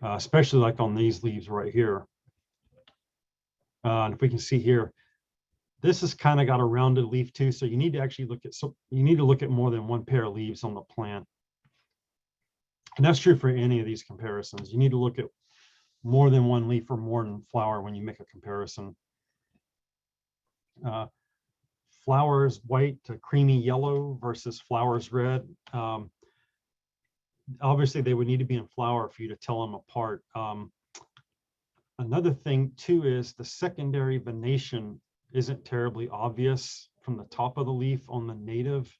especially like on these leaves right here. And if we can see here, this has kind of got a rounded leaf too. So you need to actually look at, you need to look at more than one pair of leaves on the plant. And that's true for any of these comparisons. You need to look at more than one leaf or more than flower when you make a comparison. Flowers white to creamy yellow versus flowers red. Obviously, they would need to be in flower for you to tell them apart. Another thing too is the secondary venation isn't terribly obvious from the top of the leaf on the native,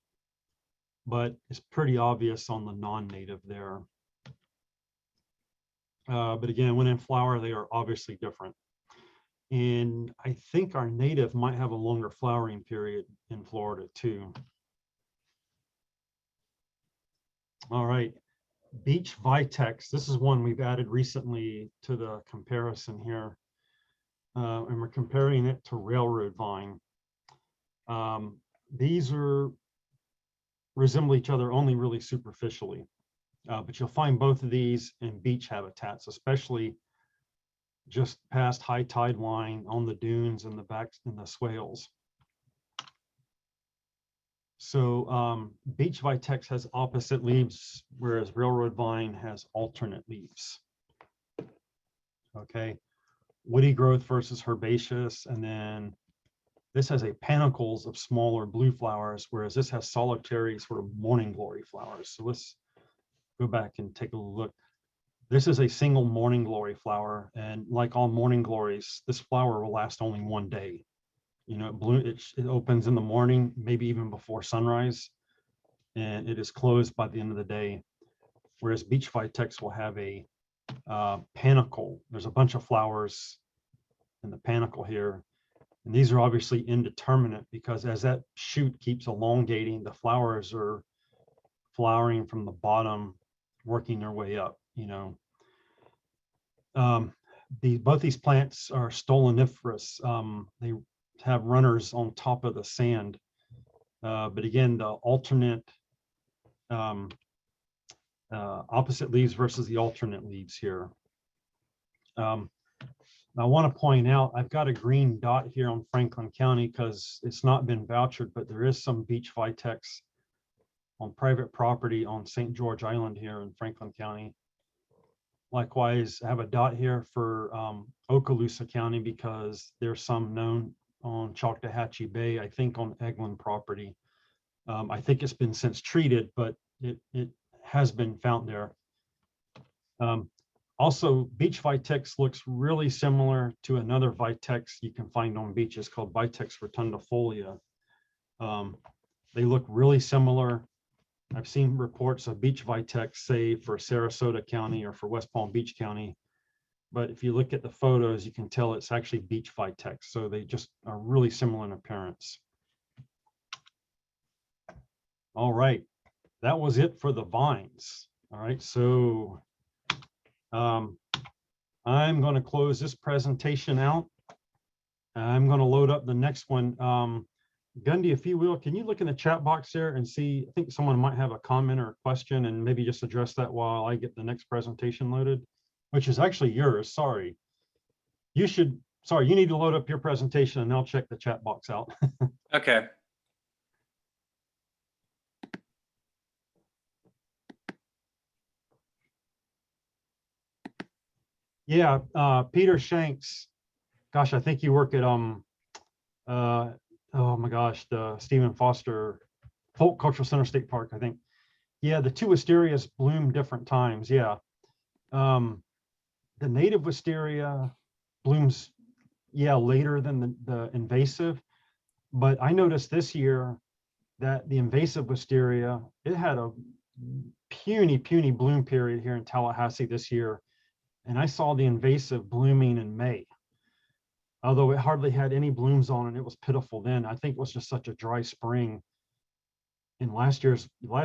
but it's pretty obvious on the non-native there. But again, when in flower, they are obviously different. And I think our native might have a longer flowering period in Florida too. All right, Beach Vitex. This is one we've added recently to the comparison here. And we're comparing it to railroad vine. These resemble each other only really superficially, but you'll find both of these in beach habitats, especially just past high tide line on the dunes and the backs and the swales. So beach vitex has opposite leaves, whereas railroad vine has alternate leaves. Okay, woody growth versus herbaceous, and then this has a panicles of smaller blue flowers, whereas this has solitary sort of morning glory flowers. So let's go back and take a look. This is a single morning glory flower, and like all morning glories, this flower will last only one day. You know, it opens in the morning, maybe even before sunrise, and it is closed by the end of the day. Whereas beach vitex will have a panicle. There's a bunch of flowers in the panicle here, and these are obviously indeterminate because as that shoot keeps elongating, the flowers are flowering from the bottom, working their way up. You know, both these plants are stoloniferous. They have runners on top of the sand, but again, the alternate opposite leaves versus the alternate leaves here. I want to point out I've got a green dot here on Franklin County because it's not been vouchered, but there is some beach vitex on private property on St. George Island here in Franklin County. Likewise, I have a dot here for Okaloosa County because there's some known on Choctawhatchee Bay, I think on Eglin property. I think it's been since treated, but it has been found there. Also, beach vitex looks really similar to another vitex you can find on beaches called Vitex rotundifolia. They look really similar. I've seen reports of beach vitex, say for Sarasota County or for West Palm Beach County. But if you look at the photos, you can tell it's actually beach vitex. So they just are really similar in appearance. All right, that was it for the vines. All right, so I'm going to close this presentation out. I'm going to load up the next one. Gundy, if you will, can you look in the chat box there and see, I think someone might have a comment or a question and maybe just address that while I get the next presentation loaded, which is actually yours. Sorry. You need to load up your presentation and I'll check the chat box out. Okay. Yeah, Peter Shanks. Gosh, I think you work at oh my gosh, the Stephen Foster Folk Cultural Center State Park, I think. Yeah, the two wisterias bloom different times. Yeah. The native wisteria blooms, yeah, later than the invasive. But I noticed this year that the invasive wisteria, it had a puny bloom period here in Tallahassee this year. And I saw the invasive blooming in May. Although it hardly had any blooms on it, it was pitiful then. I think it was just such a dry spring. And last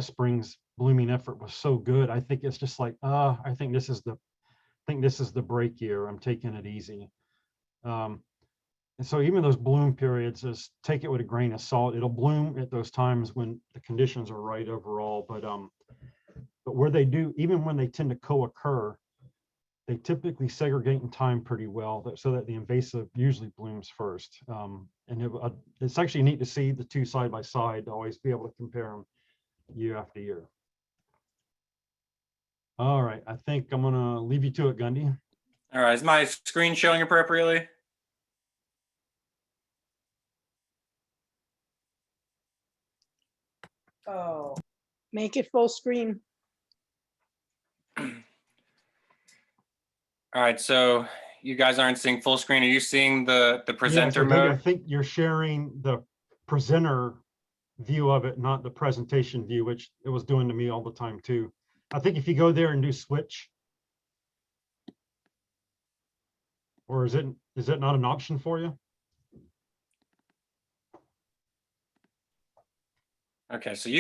spring's blooming effort was so good. I think it's just like, I think this is the think this is the break year. I'm taking it easy. And so even those bloom periods, just take it with a grain of salt. It'll bloom at those times when the conditions are right overall. But where they do, even when they tend to co-occur, they typically segregate in time pretty well, so that the invasive usually blooms first. It's actually neat to see the two side by side, to always be able to compare them year after year. All right, I think I'm gonna leave you to it, Gundy. All right, is my screen showing appropriately? Oh, make it full screen. All right, so you guys aren't seeing full screen. Are you seeing the presenter Yeah, so Doug, I mode? think you're sharing the presenter view of it, not the presentation view, which it was doing to me all the time too. I think if you go there and do switch, or is it not an option for you? Okay, so you